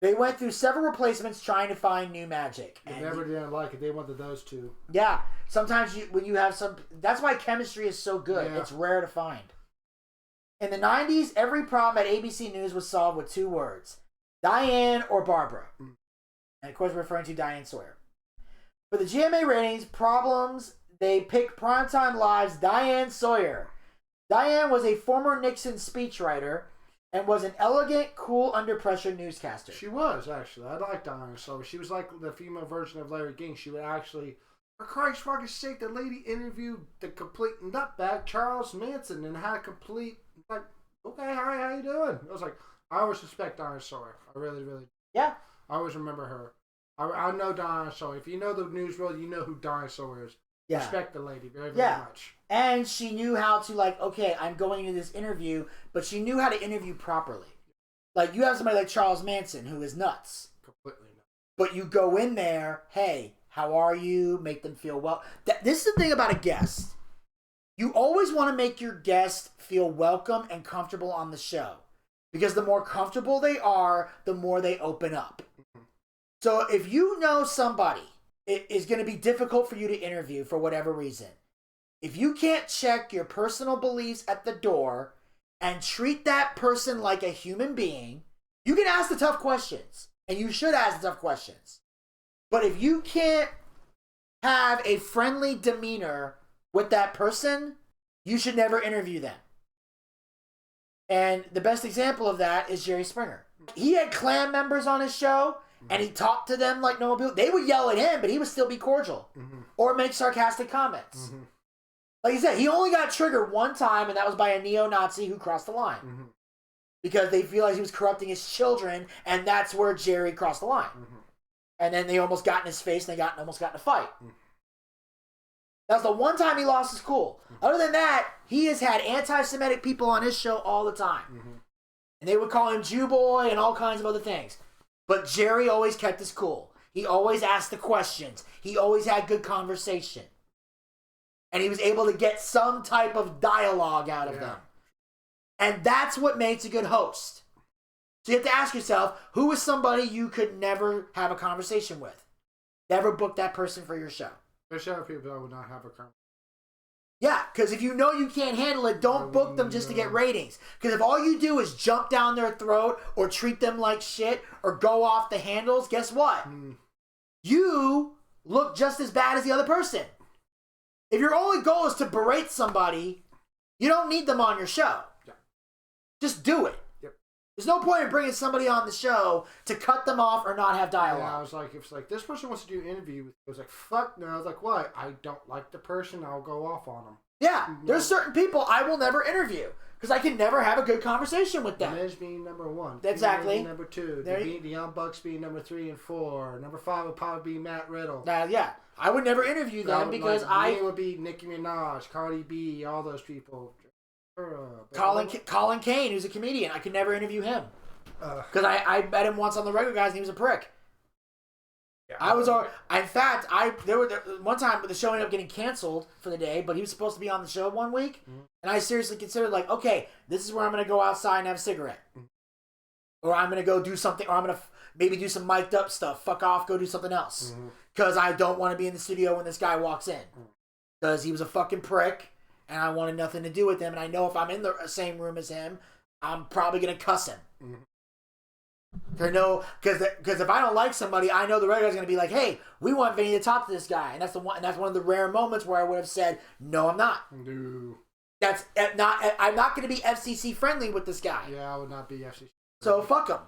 They went through several replacements trying to find new magic. They never didn't like it. They wanted those two. Yeah. Sometimes when you have some... That's why chemistry is so good. Yeah. It's rare to find. In the 90s, every problem at ABC News was solved with 2 words. Diane or Barbara. And of course, we're referring to Diane Sawyer. For the GMA ratings problems, they picked Primetime Live's Diane Sawyer. Diane was a former Nixon speechwriter and was an elegant, cool, under-pressure newscaster. She was, actually. I like Diane Sawyer. She was like the female version of Larry King. She would actually... For Christ's fucking sake, the lady interviewed the complete nutbag, Charles Manson, and had a complete... Like, okay, hi, how you doing? I was like, I always respect Diane Sawyer. I really, really... Yeah. I always remember her. I know Diane Sawyer. If you know the news world, you know who Diane Sawyer is. Yeah. Respect the lady very, very much. And she knew how to, like, okay, I'm going into this interview, but she knew how to interview properly. Like, you have somebody like Charles Manson, who is nuts. Completely nuts. But you go in there, hey, how are you? Make them feel well. This is the thing about a guest. You always want to make your guest feel welcome and comfortable on the show. Because the more comfortable they are, the more they open up. So if you know somebody, it is going to be difficult for you to interview for whatever reason. If you can't check your personal beliefs at the door and treat that person like a human being, you can ask the tough questions. And you should ask the tough questions. But if you can't have a friendly demeanor with that person, you should never interview them. And the best example of that is Jerry Springer. He had Klan members on his show, and he talked to them like normal people. They would yell at him, but he would still be cordial. Or make sarcastic comments. Like you said, he only got triggered one time, and that was by a neo-Nazi who crossed the line. Because they realized he was corrupting his children, and that's where Jerry crossed the line. And then they almost got in his face, and they almost got in a fight. That was the one time he lost his cool. Other than that, he has had anti-Semitic people on his show all the time. And they would call him Jew boy and all kinds of other things. But Jerry always kept his cool. He always asked the questions. He always had good conversation. And he was able to get some type of dialogue out of them. And that's what makes a good host. So you have to ask yourself, who is somebody you could never have a conversation with? Never book that person for your show. There's other people that would not have a conversation. Yeah, because if you know you can't handle it, don't book them just to get ratings. Because if all you do is jump down their throat or treat them like shit or go off the handles, guess what? You look just as bad as the other person. If your only goal is to berate somebody, you don't need them on your show. Just do it. There's no point in bringing somebody on the show to cut them off or not have dialogue. Yeah, I was like, if this person wants to do an interview, I was like, fuck no. I was like, what? I don't like the person. I'll go off on them. Yeah, there's certain people I will never interview because I can never have a good conversation with them. Miz being number 1. Exactly. Being number 2. The Young Bucks being number 3 and 4. Number 5 would probably be Matt Riddle. Yeah, I would never interview them because It would be Nicki Minaj, Cardi B, all those people. Colin Kane, who's a comedian, I could never interview him. Because I met him once on the regular guys and he was a prick. Yeah, in fact, one time the show ended up getting canceled for the day, but he was supposed to be on the show one week, and I seriously considered like, okay, this is where I'm going to go outside and have a cigarette. Or I'm going to go do something, or I'm going to maybe do some mic'd up stuff, fuck off, go do something else. Because I don't want to be in the studio when this guy walks in. Because he was a fucking prick, and I wanted nothing to do with him, and I know if I'm in the same room as him, I'm probably going to cuss him. Because if I don't like somebody, I know the regular's going to be like, "Hey, we want Vinny to talk to this guy," and that's one of the rare moments where I would have said, "No, I'm not." No. I'm not going to be FCC friendly with this guy. Yeah, I would not be FCC. So fuck him.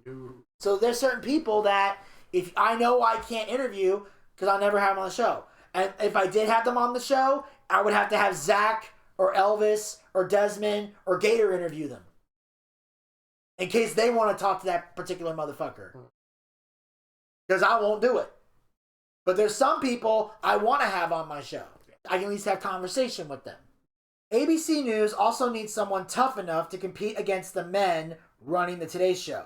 No. So there's certain people that if I know I can't interview because I'll never have them on the show, and if I did have them on the show, I would have to have Zach or Elvis or Desmond or Gator interview them. In case they want to talk to that particular motherfucker. because I won't do it. But there's some people I want to have on my show. I can at least have conversation with them. ABC News also needs someone tough enough to compete against the men running the Today Show.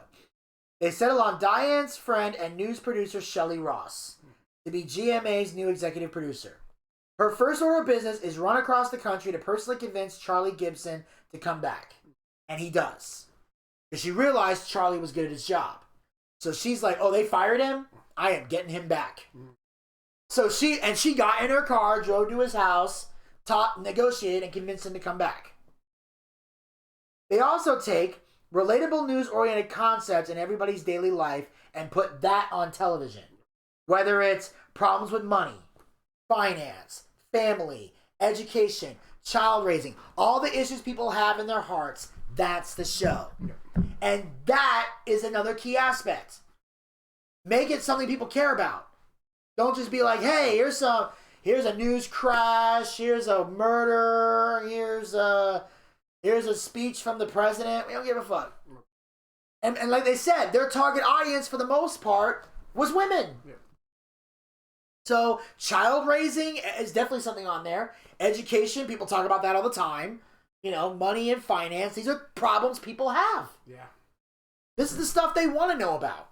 They settled on Diane's friend and news producer Shelley Ross to be GMA's new executive producer. Her first order of business is run across the country to personally convince Charlie Gibson to come back. And he does. Because she realized Charlie was good at his job. So she's like, oh, they fired him? I am getting him back. So she got in her car, drove to his house, negotiated, and convinced him to come back. They also take relatable news-oriented concepts in everybody's daily life and put that on television. Whether it's problems with money, finance, family, education, child raising, all the issues people have in their hearts, that's the show. And that is another key aspect. Make it something people care about. Don't just be like, hey, here's a news crash, here's a murder, here's a speech from the president. We don't give a fuck. And like they said, their target audience for the most part was women. Yeah. So child raising is definitely something on there. Education, people talk about that all the time. You know, money and finance, these are problems people have. Yeah. This is the stuff they want to know about.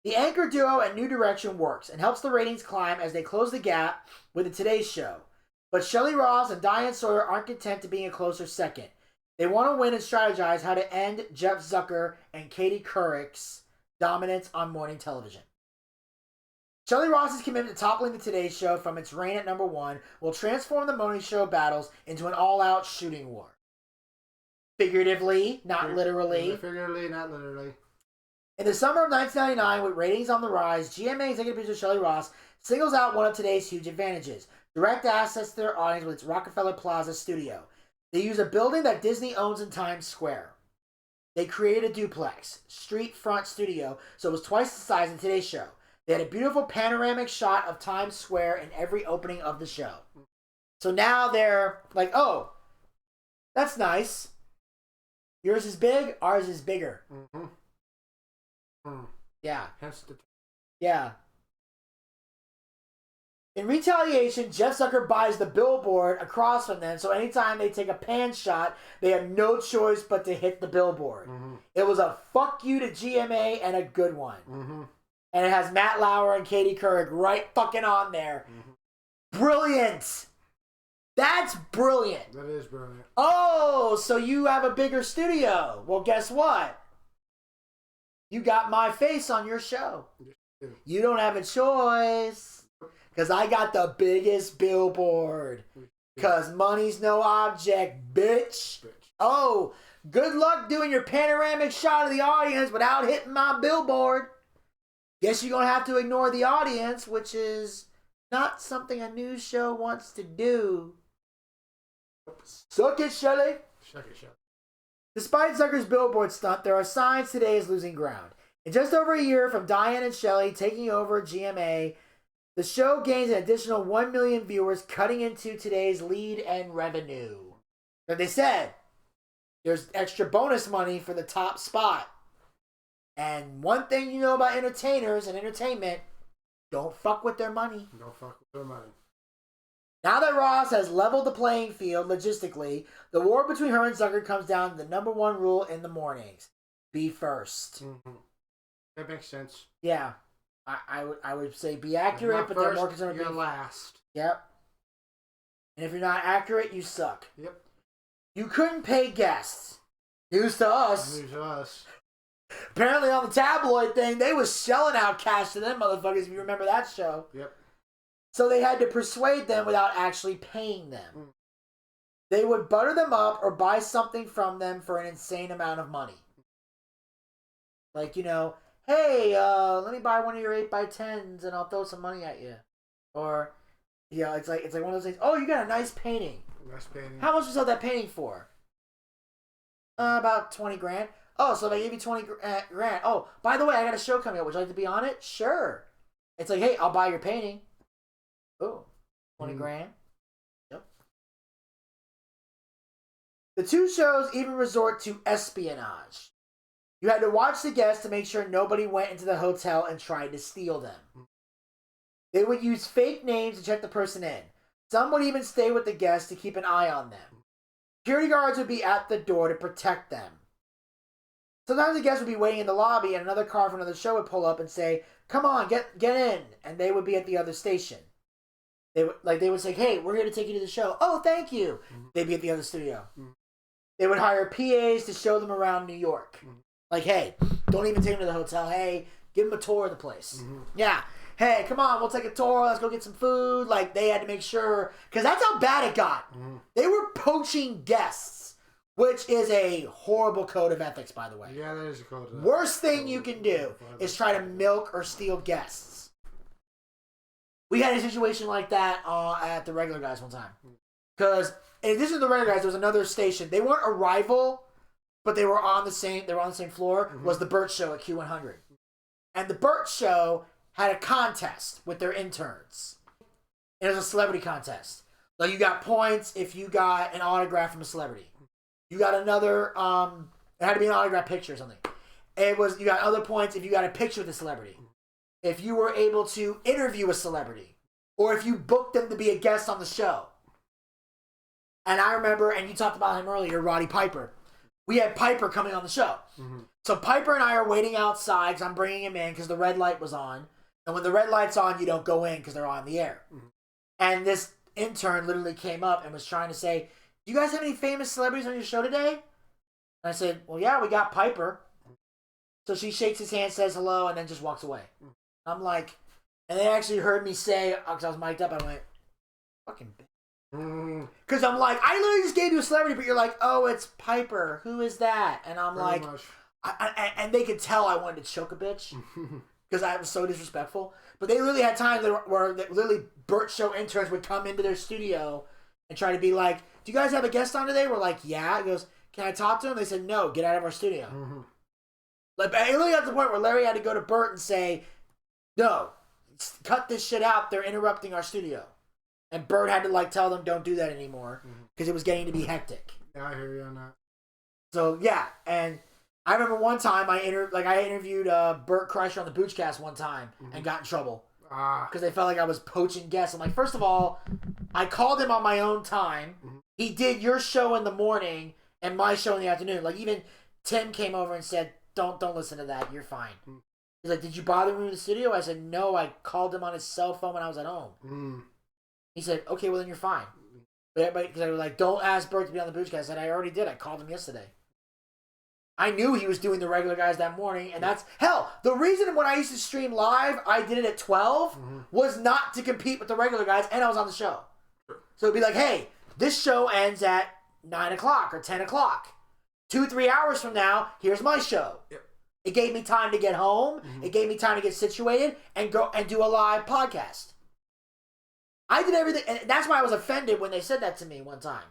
The anchor duo at New Direction works and helps the ratings climb as they close the gap with the Today Show. But Shelley Ross and Diane Sawyer aren't content to being a closer second. They want to win and strategize how to end Jeff Zucker and Katie Couric's dominance on morning television. Shelley Ross's commitment to toppling the Today Show from its reign at number 1 will transform the morning show battles into an all-out shooting war. Figuratively, not literally. Figuratively, not literally. In the summer of 1999, with ratings on the rise, GMA executive producer Shelley Ross singles out one of today's huge advantages: direct access to their audience with its Rockefeller Plaza studio. They use a building that Disney owns in Times Square. They created a duplex, street front studio, so it was twice the size of Today's Show. They had a beautiful panoramic shot of Times Square in every opening of the show. So now they're like, oh, that's nice. Yours is big, ours is bigger. Mm-hmm. Yeah. Yeah. In retaliation, Jeff Zucker buys the billboard across from them, so anytime they take a pan shot, they have no choice but to hit the billboard. Mm-hmm. It was a fuck you to GMA and a good one. Mm-hmm. And it has Matt Lauer and Katie Couric right fucking on there. Mm-hmm. Brilliant! That's brilliant. That is brilliant. Oh, so you have a bigger studio. Well, guess what? You got my face on your show. You don't have a choice. Because I got the biggest billboard. Because money's no object, bitch. Oh, good luck doing your panoramic shot of the audience without hitting my billboard. Guess you're going to have to ignore the audience, which is not something a news show wants to do. Suck it, Shelley. Suck it, Shelley. Despite Zucker's billboard stunt, there are signs today is losing ground. In just over a year from Diane and Shelley taking over GMA, the show gains an additional 1 million viewers, cutting into today's lead and revenue. Like they said, there's extra bonus money for the top spot. And one thing you know about entertainers and entertainment, don't fuck with their money. Don't fuck with their money. Now that Ross has leveled the playing field logistically, the war between her and Zucker comes down to the number 1 rule in the mornings: be first. Mm-hmm. That makes sense. Yeah, I would say be accurate, but they're more concerned with being last. Yep. And if you're not accurate, you suck. Yep. You couldn't pay guests. News to us. News to us. Apparently on the tabloid thing, they was shelling out cash to them motherfuckers, if you remember that show. Yep. So they had to persuade them without actually paying them. Mm. They would butter them up or buy something from them for an insane amount of money. Like, you know, hey, let me buy one of your 8x10s and I'll throw some money at you. Or, you know, it's like one of those things. Oh, you got a nice painting. Nice painting. How much was that painting for? About 20 grand. Oh, so they gave you 20 grand. Oh, by the way, I got a show coming up. Would you like to be on it? Sure. It's like, hey, I'll buy your painting. Oh, 20 grand. Yep. The two shows even resort to espionage. You had to watch the guests to make sure nobody went into the hotel and tried to steal them. They would use fake names to check the person in. Some would even stay with the guests to keep an eye on them. Security guards would be at the door to protect them. Sometimes the guests would be waiting in the lobby and another car from another show would pull up and say, "Come on, get in." And they would be at the other station. They would say, "Hey, we're here to take you to the show." "Oh, thank you." They'd be at the other studio. They would hire PAs to show them around New York. Like, "Hey, don't even take them to the hotel. Hey, give them a tour of the place." Yeah. "Hey, come on, we'll take a tour. Let's go get some food." Like, they had to make sure, because that's how bad it got. They were poaching guests, which is a horrible code of ethics, by the way. Yeah, that is a code of ethics. Worst thing you can do is try to milk or steal guests. We had a situation like that at the Regular Guys one time. Because in addition to the Regular Guys, there was another station. They weren't a rival, but they were on the same floor. Was the Burt Show at Q100. And the Burt Show had a contest with their interns. It was a celebrity contest. Like, you got points if you got an autograph from a celebrity. You got another, it had to be an autograph picture or something. You got other points if you got a picture with a celebrity. If you were able to interview a celebrity. Or if you booked them to be a guest on the show. And I remember, and you talked about him earlier, Roddy Piper. We had Piper coming on the show. So Piper and I are waiting outside because I'm bringing him in because the red light was on. And when the red light's on, you don't go in because they're on the air. And this intern literally came up and was trying to say, "Do you guys have any famous celebrities on your show today?" And I said, "Well, yeah, we got Piper." So she shakes his hand, says hello, and then just walks away. I'm like, and they actually heard me say, because I was mic'd up, I went, "Fucking bitch." Because I'm like, I literally just gave you a celebrity, but you're like, "Oh, it's Piper. Who is that?" And I'm Pretty like, much. and they could tell I wanted to choke a bitch. Because I was so disrespectful. But they literally had times where literally Burt Show interns would come into their studio and try to be like, "Do you guys have a guest on today?" We're like, "Yeah." He goes, "Can I talk to him?" They said, "No, get out of our studio." Like, it literally got to the point where Larry had to go to Burt and say, "No, cut this shit out. They're interrupting our studio." And Burt had to tell them, "Don't do that anymore," because it was getting to be hectic. Yeah, I hear you on that. So yeah, and I remember one time I interviewed Burt Kreischer on the Boochcast one time and got in trouble because they felt like I was poaching guests. I'm like, first of all, I called him on my own time. He did your show in the morning and my show in the afternoon. Like, even Tim came over and said, "Don't listen to that. You're fine." He's like, "Did you bother me in the studio?" I said, "No, I called him on his cell phone when I was at home." He said, "Okay, well then you're fine." But because I was like, "Don't ask Burt to be on the Boochcast." I said, "I already did. I called him yesterday." I knew he was doing the Regular Guys that morning, and that's, hell, the reason when I used to stream live, I did it at 12, was not to compete with the Regular Guys, and I was on the show. So it'd be like, "Hey, this show ends at 9 o'clock or 10 o'clock. 2-3 hours from now, here's my show." It gave me time to get home, it gave me time to get situated, and go and do a live podcast. I did everything, and that's why I was offended when they said that to me one time.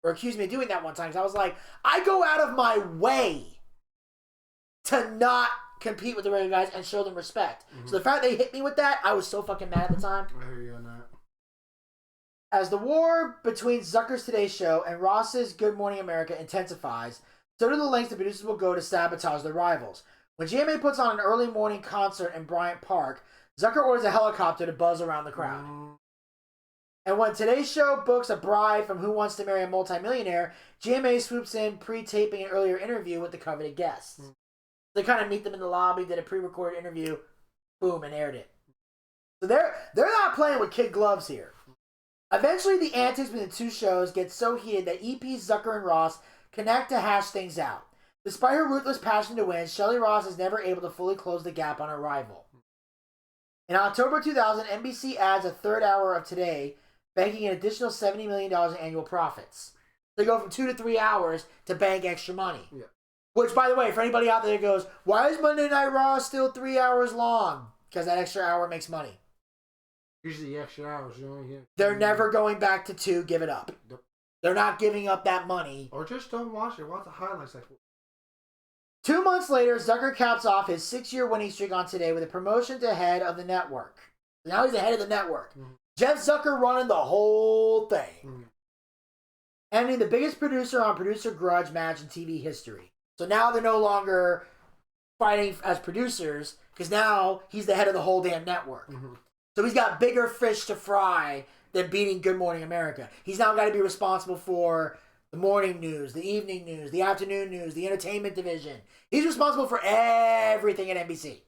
Or accused me of doing that one time. Because I was like, I go out of my way to not compete with the Regular Guys and show them respect. So the fact they hit me with that, I was so fucking mad at the time. I hear you on that. As the war between Zucker's Today Show and Ross's Good Morning America intensifies, so do the lengths the producers will go to sabotage their rivals. When GMA puts on an early morning concert in Bryant Park, Zucker orders a helicopter to buzz around the crowd. And when Today's Show books a bride from Who Wants to Marry a Multimillionaire, GMA swoops in pre-taping an earlier interview with the coveted guests. They kind of meet them in the lobby, did a pre-recorded interview, boom, and aired it. So they're not playing with kid gloves here. Eventually, the antics between the two shows get so heated that EP, Zucker, and Ross connect to hash things out. Despite her ruthless passion to win, Shelley Ross is never able to fully close the gap on her rival. In October 2000, NBC adds a third hour of Today, banking an additional $70 million in annual profits. They go from 2 to 3 hours to bank extra money. Yeah. Which, by the way, for anybody out there that goes, "Why is Monday Night Raw still 3 hours long?" Because that extra hour makes money. Usually extra hours, you know. Yeah. They're never going back to 2, give it up. Nope. They're not giving up that money. Or just don't watch it. Watch the highlights. 2 months later, Zucker caps off his 6-year winning streak on Today with a promotion to head of the network. Now he's the head of the network. Jeff Zucker running the whole thing. Ending the biggest producer on Producer Grudge match in TV history. So now they're no longer fighting as producers because now he's the head of the whole damn network. Mm-hmm. So he's got bigger fish to fry than beating Good Morning America. He's now got to be responsible for the morning news, the evening news, the afternoon news, the entertainment division. He's responsible for everything at NBC.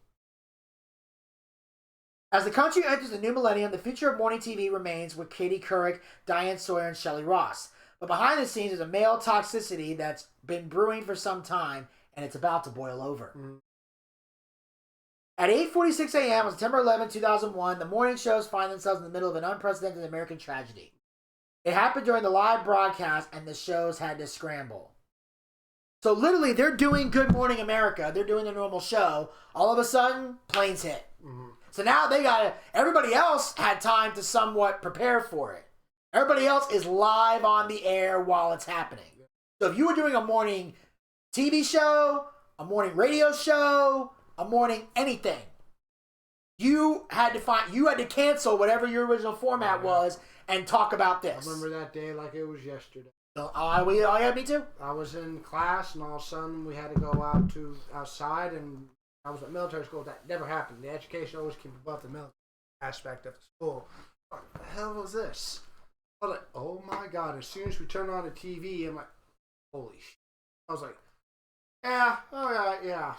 As the country enters the new millennium, the future of morning TV remains with Katie Couric, Diane Sawyer, and Shelley Ross. But behind the scenes is a male toxicity that's been brewing for some time, and it's about to boil over. Mm-hmm. At 8:46 a.m. on September 11, 2001, the morning shows find themselves in the middle of an unprecedented American tragedy. It happened during the live broadcast, and the shows had to scramble. So literally, they're doing Good Morning America. They're doing their normal show. All of a sudden, planes hit. Mm-hmm. So now everybody else had time to somewhat prepare for it. Everybody else is live on the air while it's happening. So if you were doing a morning TV show, a morning radio show, a morning anything, you had to cancel whatever your original format was and talk about this. I remember that day like it was yesterday. Yeah, me too. I was in class and all of a sudden we had to go outside, and I was at military school. That never happened. The education always came above the military aspect of the school. What the hell was this? I was like, oh my God. As soon as we turned on the TV, I'm like, holy shit. I was like, yeah.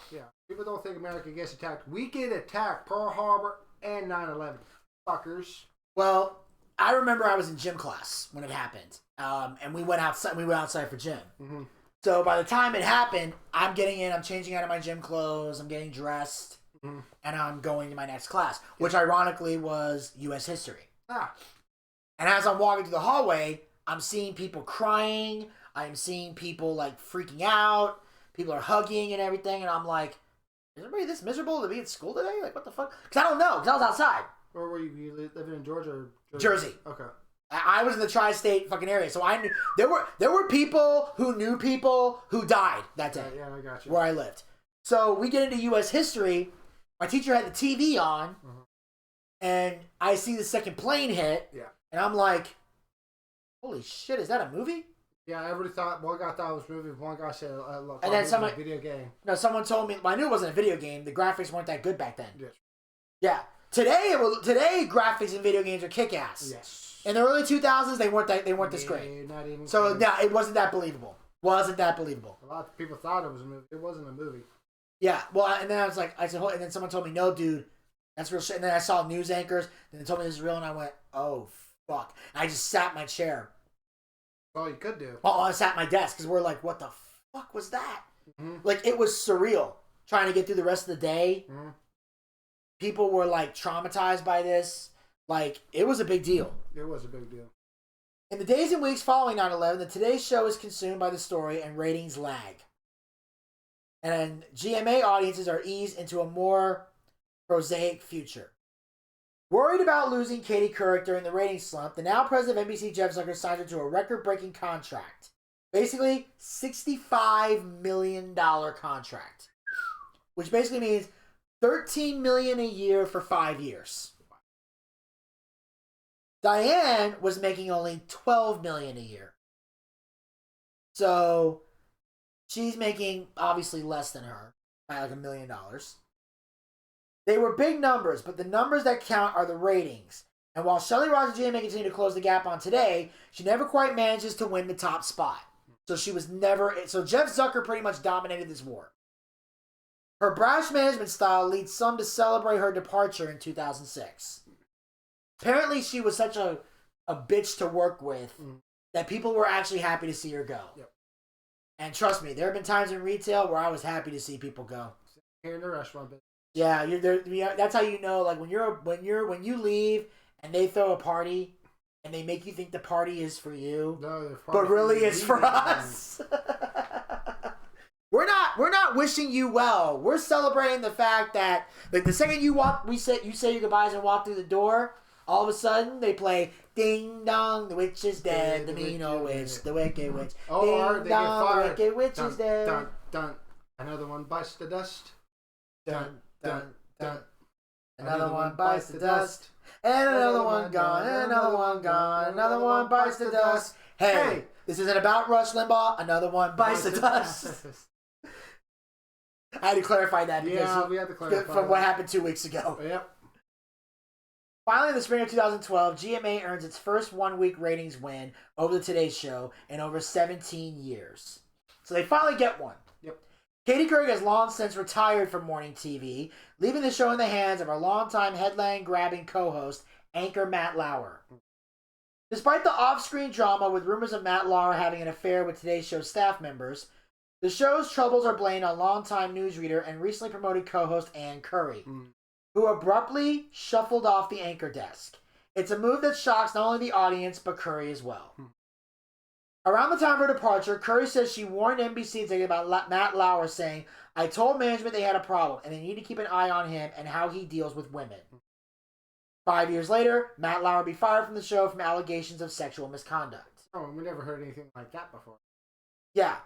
People don't think America gets attacked. We get attacked. Pearl Harbor and 9/11. Fuckers. Well, I remember I was in gym class when it happened. And we went outside. We went outside for gym. Mm-hmm. So by the time it happened, I'm getting in. I'm changing out of my gym clothes. I'm getting dressed, and I'm going to my next class, which ironically was U.S. history. And as I'm walking through the hallway, I'm seeing people crying. I'm seeing people like freaking out. People are hugging and everything, and I'm like, is everybody this miserable to be at school today? Like, what the fuck? Because I don't know. Because I was outside. Where were you? You living in Georgia or Jersey? Okay. I was in the tri-state fucking area, so I knew there were people who knew people who died that day. Yeah, I got you. Where I lived. So we get into U.S. history. My teacher had the TV on, and I see the second plane hit, and I'm like, "Holy shit! Is that a movie?" Yeah, everybody thought. One guy thought it was a movie. One guy said, "Look, and then someone video game." No, someone told me. Well, I knew it wasn't a video game. The graphics weren't that good back then. Yes. Yeah. Today graphics in video games are kick-ass. Yes. In the early 2000s, they weren't this great. Not even so no, it wasn't that believable. A lot of people thought it was a movie. It wasn't a movie. Yeah. Well, and then I said, and then someone told me, no, dude, that's real shit. And then I saw news anchors, and they told me this is real, and I went, oh fuck. And I just sat in my chair. That's all you could do. Oh, I sat at my desk because we're like, what the fuck was that? Mm-hmm. Like, it was surreal trying to get through the rest of the day. Mm-hmm. People were like traumatized by this. Like, it was a big deal. It was a big deal. In the days and weeks following 9/11, the Today Show is consumed by the story and ratings lag. And GMA audiences are eased into a more prosaic future. Worried about losing Katie Couric during the ratings slump, the now president of NBC, Jeff Zucker, signed her to a record-breaking contract. Basically, $65 million contract. Which basically means $13 million a year for 5 years. Diane was making only $12 million a year. So she's making obviously less than her by like $1 million. They were big numbers, but the numbers that count are the ratings. And while Shelley Ross and GMA continue to close the gap on Today, she never quite manages to win the top spot. So Jeff Zucker pretty much dominated this war. Her brash management style leads some to celebrate her departure in 2006. Apparently, she was such a bitch to work with that people were actually happy to see her go. Yep. And trust me, there have been times in retail where I was happy to see people go. Here in the restaurant business. Yeah, you're there. That's how you know. Like when you leave and they throw a party and they make you think the party is for you, but really it's for us. We're not wishing you well. We're celebrating the fact that like the second you say your goodbyes and walk through the door. All of a sudden, they play Ding Dong, the witch is dead, the mean old witch, the wicked witch. Ding Dong, the wicked witch is dead. Dun, dun. Another one bites the dust. Dun, dun, dun. Another one bites the dust. And another one gone, and another one gone. Another one bites the dust. Hey, this isn't about Rush Limbaugh. Another one bites the dust. I had to clarify that because we had to clarify from what happened 2 weeks ago. Yep. Finally, in the spring of 2012, GMA earns its first one-week ratings win over the Today Show in over 17 years. So they finally get one. Yep. Katie Couric has long since retired from morning TV, leaving the show in the hands of our longtime headline-grabbing co-host, anchor Matt Lauer. Despite the off-screen drama with rumors of Matt Lauer having an affair with Today Show staff members, the show's troubles are blamed on longtime newsreader and recently promoted co-host Ann Curry, who abruptly shuffled off the anchor desk. It's a move that shocks not only the audience, but Curry as well. Around the time of her departure, Curry says she warned NBC today about Matt Lauer, saying, "I told management they had a problem, and they need to keep an eye on him and how he deals with women." 5 years later, Matt Lauer will be fired from the show from allegations of sexual misconduct. Oh, we never heard anything like that before. Yeah.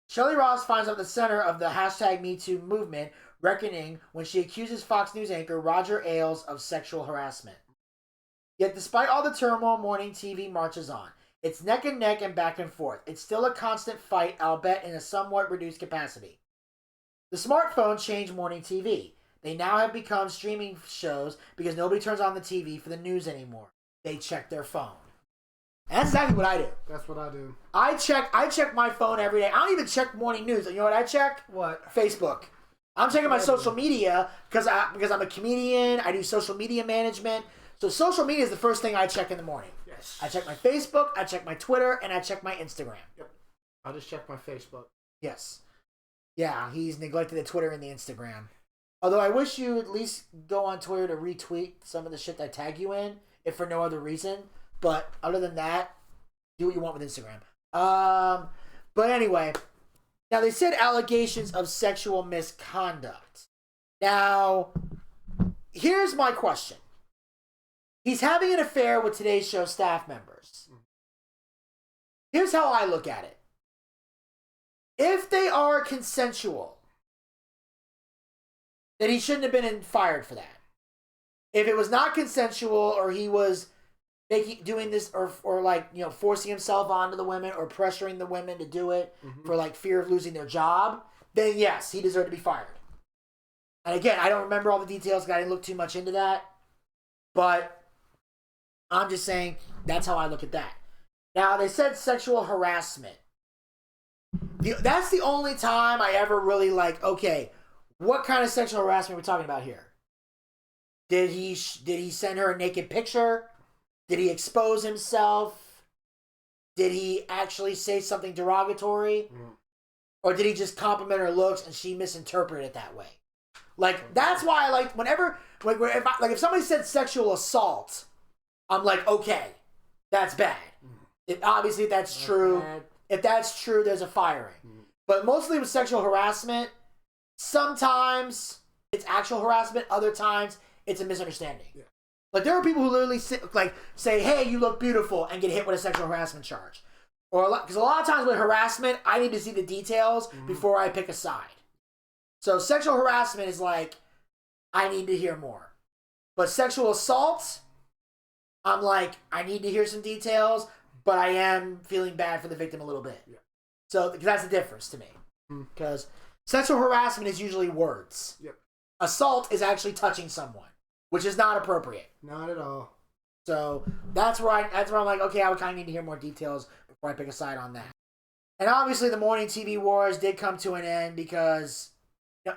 Shelley Ross finds out the center of the hashtag MeToo movement reckoning when she accuses Fox News anchor Roger Ailes of sexual harassment. Yet despite all the turmoil, morning TV marches on. It's neck and neck and back and forth. It's still a constant fight, I'll bet in a somewhat reduced capacity. The smartphones changed morning TV. They now have become streaming shows because nobody turns on the TV for the news anymore. They check their phone. And that's exactly what I do. That's what I do. I check my phone every day. I don't even check morning news. You know what I check? What? Facebook. I'm checking my social media because I'm a comedian. I do social media management. So social media is the first thing I check in the morning. Yes. I check my Facebook, I check my Twitter, and I check my Instagram. Yep. I'll just check my Facebook. Yes. Yeah, he's neglected the Twitter and the Instagram. Although I wish you at least go on Twitter to retweet some of the shit that I tag you in, if for no other reason. But other than that, do what you want with Instagram. But anyway, now they said allegations of sexual misconduct. Now, here's my question. He's having an affair with Today's Show staff members. Here's how I look at it. If they are consensual, then he shouldn't have been fired for that. If it was not consensual, or he was doing this, or like, you know, forcing himself onto the women or pressuring the women to do it for like fear of losing their job, then yes, he deserved to be fired. And again, I don't remember all the details because I didn't look too much into that, but I'm just saying that's how I look at that. Now, they said sexual harassment. That's the only time I ever really like, okay, what kind of sexual harassment are we talking about here? Did he send her a naked picture? Did he expose himself? Did he actually say something derogatory? Or did he just compliment her looks and she misinterpreted it that way? Like, that's why I like, whenever, like, if somebody said sexual assault, I'm like, okay, that's bad. Obviously, if that's true, there's a firing. But mostly with sexual harassment, sometimes it's actual harassment, other times it's a misunderstanding. Yeah. Like, there are people who literally say, hey, you look beautiful, and get hit with a sexual harassment charge. Because a lot of times with harassment, I need to see the details before I pick a side. So sexual harassment is like, I need to hear more. But sexual assault, I'm like, I need to hear some details, but I am feeling bad for the victim a little bit. Yeah. So that's the difference to me. Because sexual harassment is usually words. Yep. Assault is actually touching someone, which is not appropriate. Not at all. So that's where I'm like, okay, I would kind of need to hear more details before I pick a side on that. And obviously the morning TV wars did come to an end because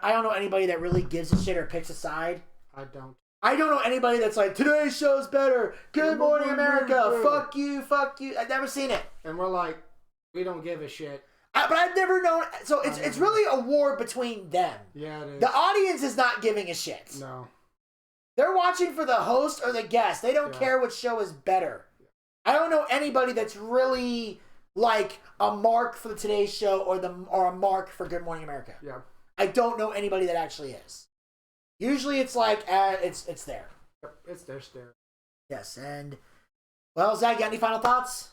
I don't know anybody that really gives a shit or picks a side. I don't know anybody that's like, today's show's better. Good morning, America. Fuck you, fuck you. I've never seen it. And we're like, we don't give a shit. But I've never known. So it's really a war between them. Yeah, it is. The audience is not giving a shit. No. They're watching for the host or the guest. They don't care which show is better. I don't know anybody that's really like a mark for the Today Show or a mark for Good Morning America. Yeah. I don't know anybody that actually is. Usually it's like, it's there. Yep, it's there still. Yes, and, well, Zach, you got any final thoughts?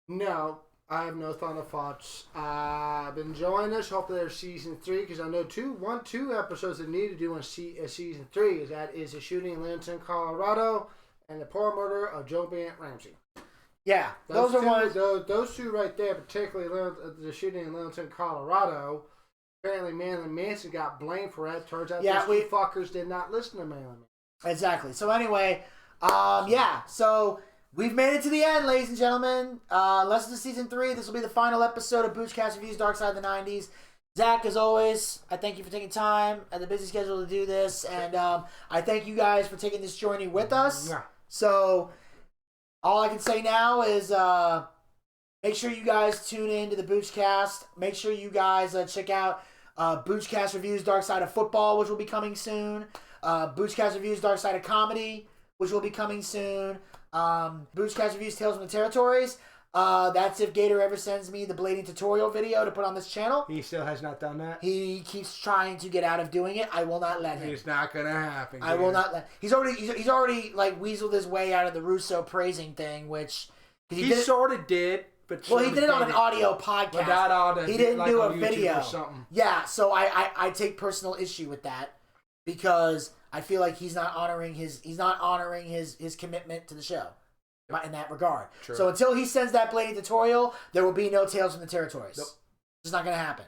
No, I have no final thoughts. I've been enjoying this. Hopefully there's season 3, because I know two episodes that need to do in season 3. That is the shooting in Littleton, Colorado, and the poor murder of Joe Bant Ramsey. Yeah, those are ones. Those two right there, particularly the shooting in Littleton, Colorado, Apparently, Marilyn Manson got blamed for that. Turns out Yeah, those two fuckers did not listen to Marilyn Manson. Exactly. So anyway, so we've made it to the end, ladies and gentlemen. Unless it's season 3, this will be the final episode of Boochcast Reviews Darkside of the 90s. Zach, as always, I thank you for taking time at the busy schedule to do this, and I thank you guys for taking this journey with us. Yeah. So all I can say now is make sure you guys tune in to the Boochcast. Make sure you guys check out Boochcast Reviews Dark Side of Football, which will be coming soon. Boochcast Reviews Dark Side of Comedy, which will be coming soon. Boochcast Reviews Tales from the Territories. That's if Gator ever sends me the blading tutorial video to put on this channel. He still has not done that? He keeps trying to get out of doing it. I will not let him. It's not going to happen. I will not let. He's already like weaseled his way out of the Russo praising thing, which he sort of did. But well, he did it on an audio podcast. He didn't do a video. Or something. Yeah, so I take personal issue with that because I feel like he's not honoring his commitment to the show in that regard. True. So until he sends that blading tutorial, there will be no Tales from the Territories. Nope. It's not going to happen.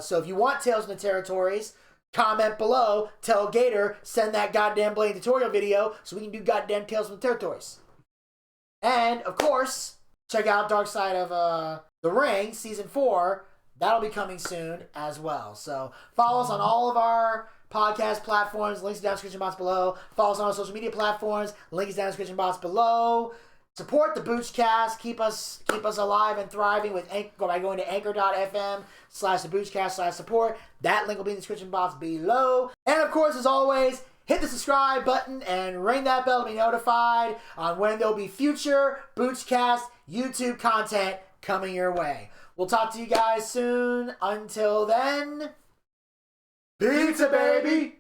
So if you want Tales from the Territories, comment below. Tell Gator send that goddamn blading tutorial video so we can do goddamn Tales from the Territories. And of course, check out Dark Side of the Ring, Season 4. That'll be coming soon as well. So follow us on all of our podcast platforms. Links down in the description box below. Follow us on our social media platforms. Links down in the description box below. Support the Boochcast. Keep us alive and thriving by going to anchor.fm/theboochcast/support. That link will be in the description box below. And of course, as always, hit the subscribe button and ring that bell to be notified on when there'll be future Boochcast YouTube content coming your way. We'll talk to you guys soon. Until then, pizza, baby!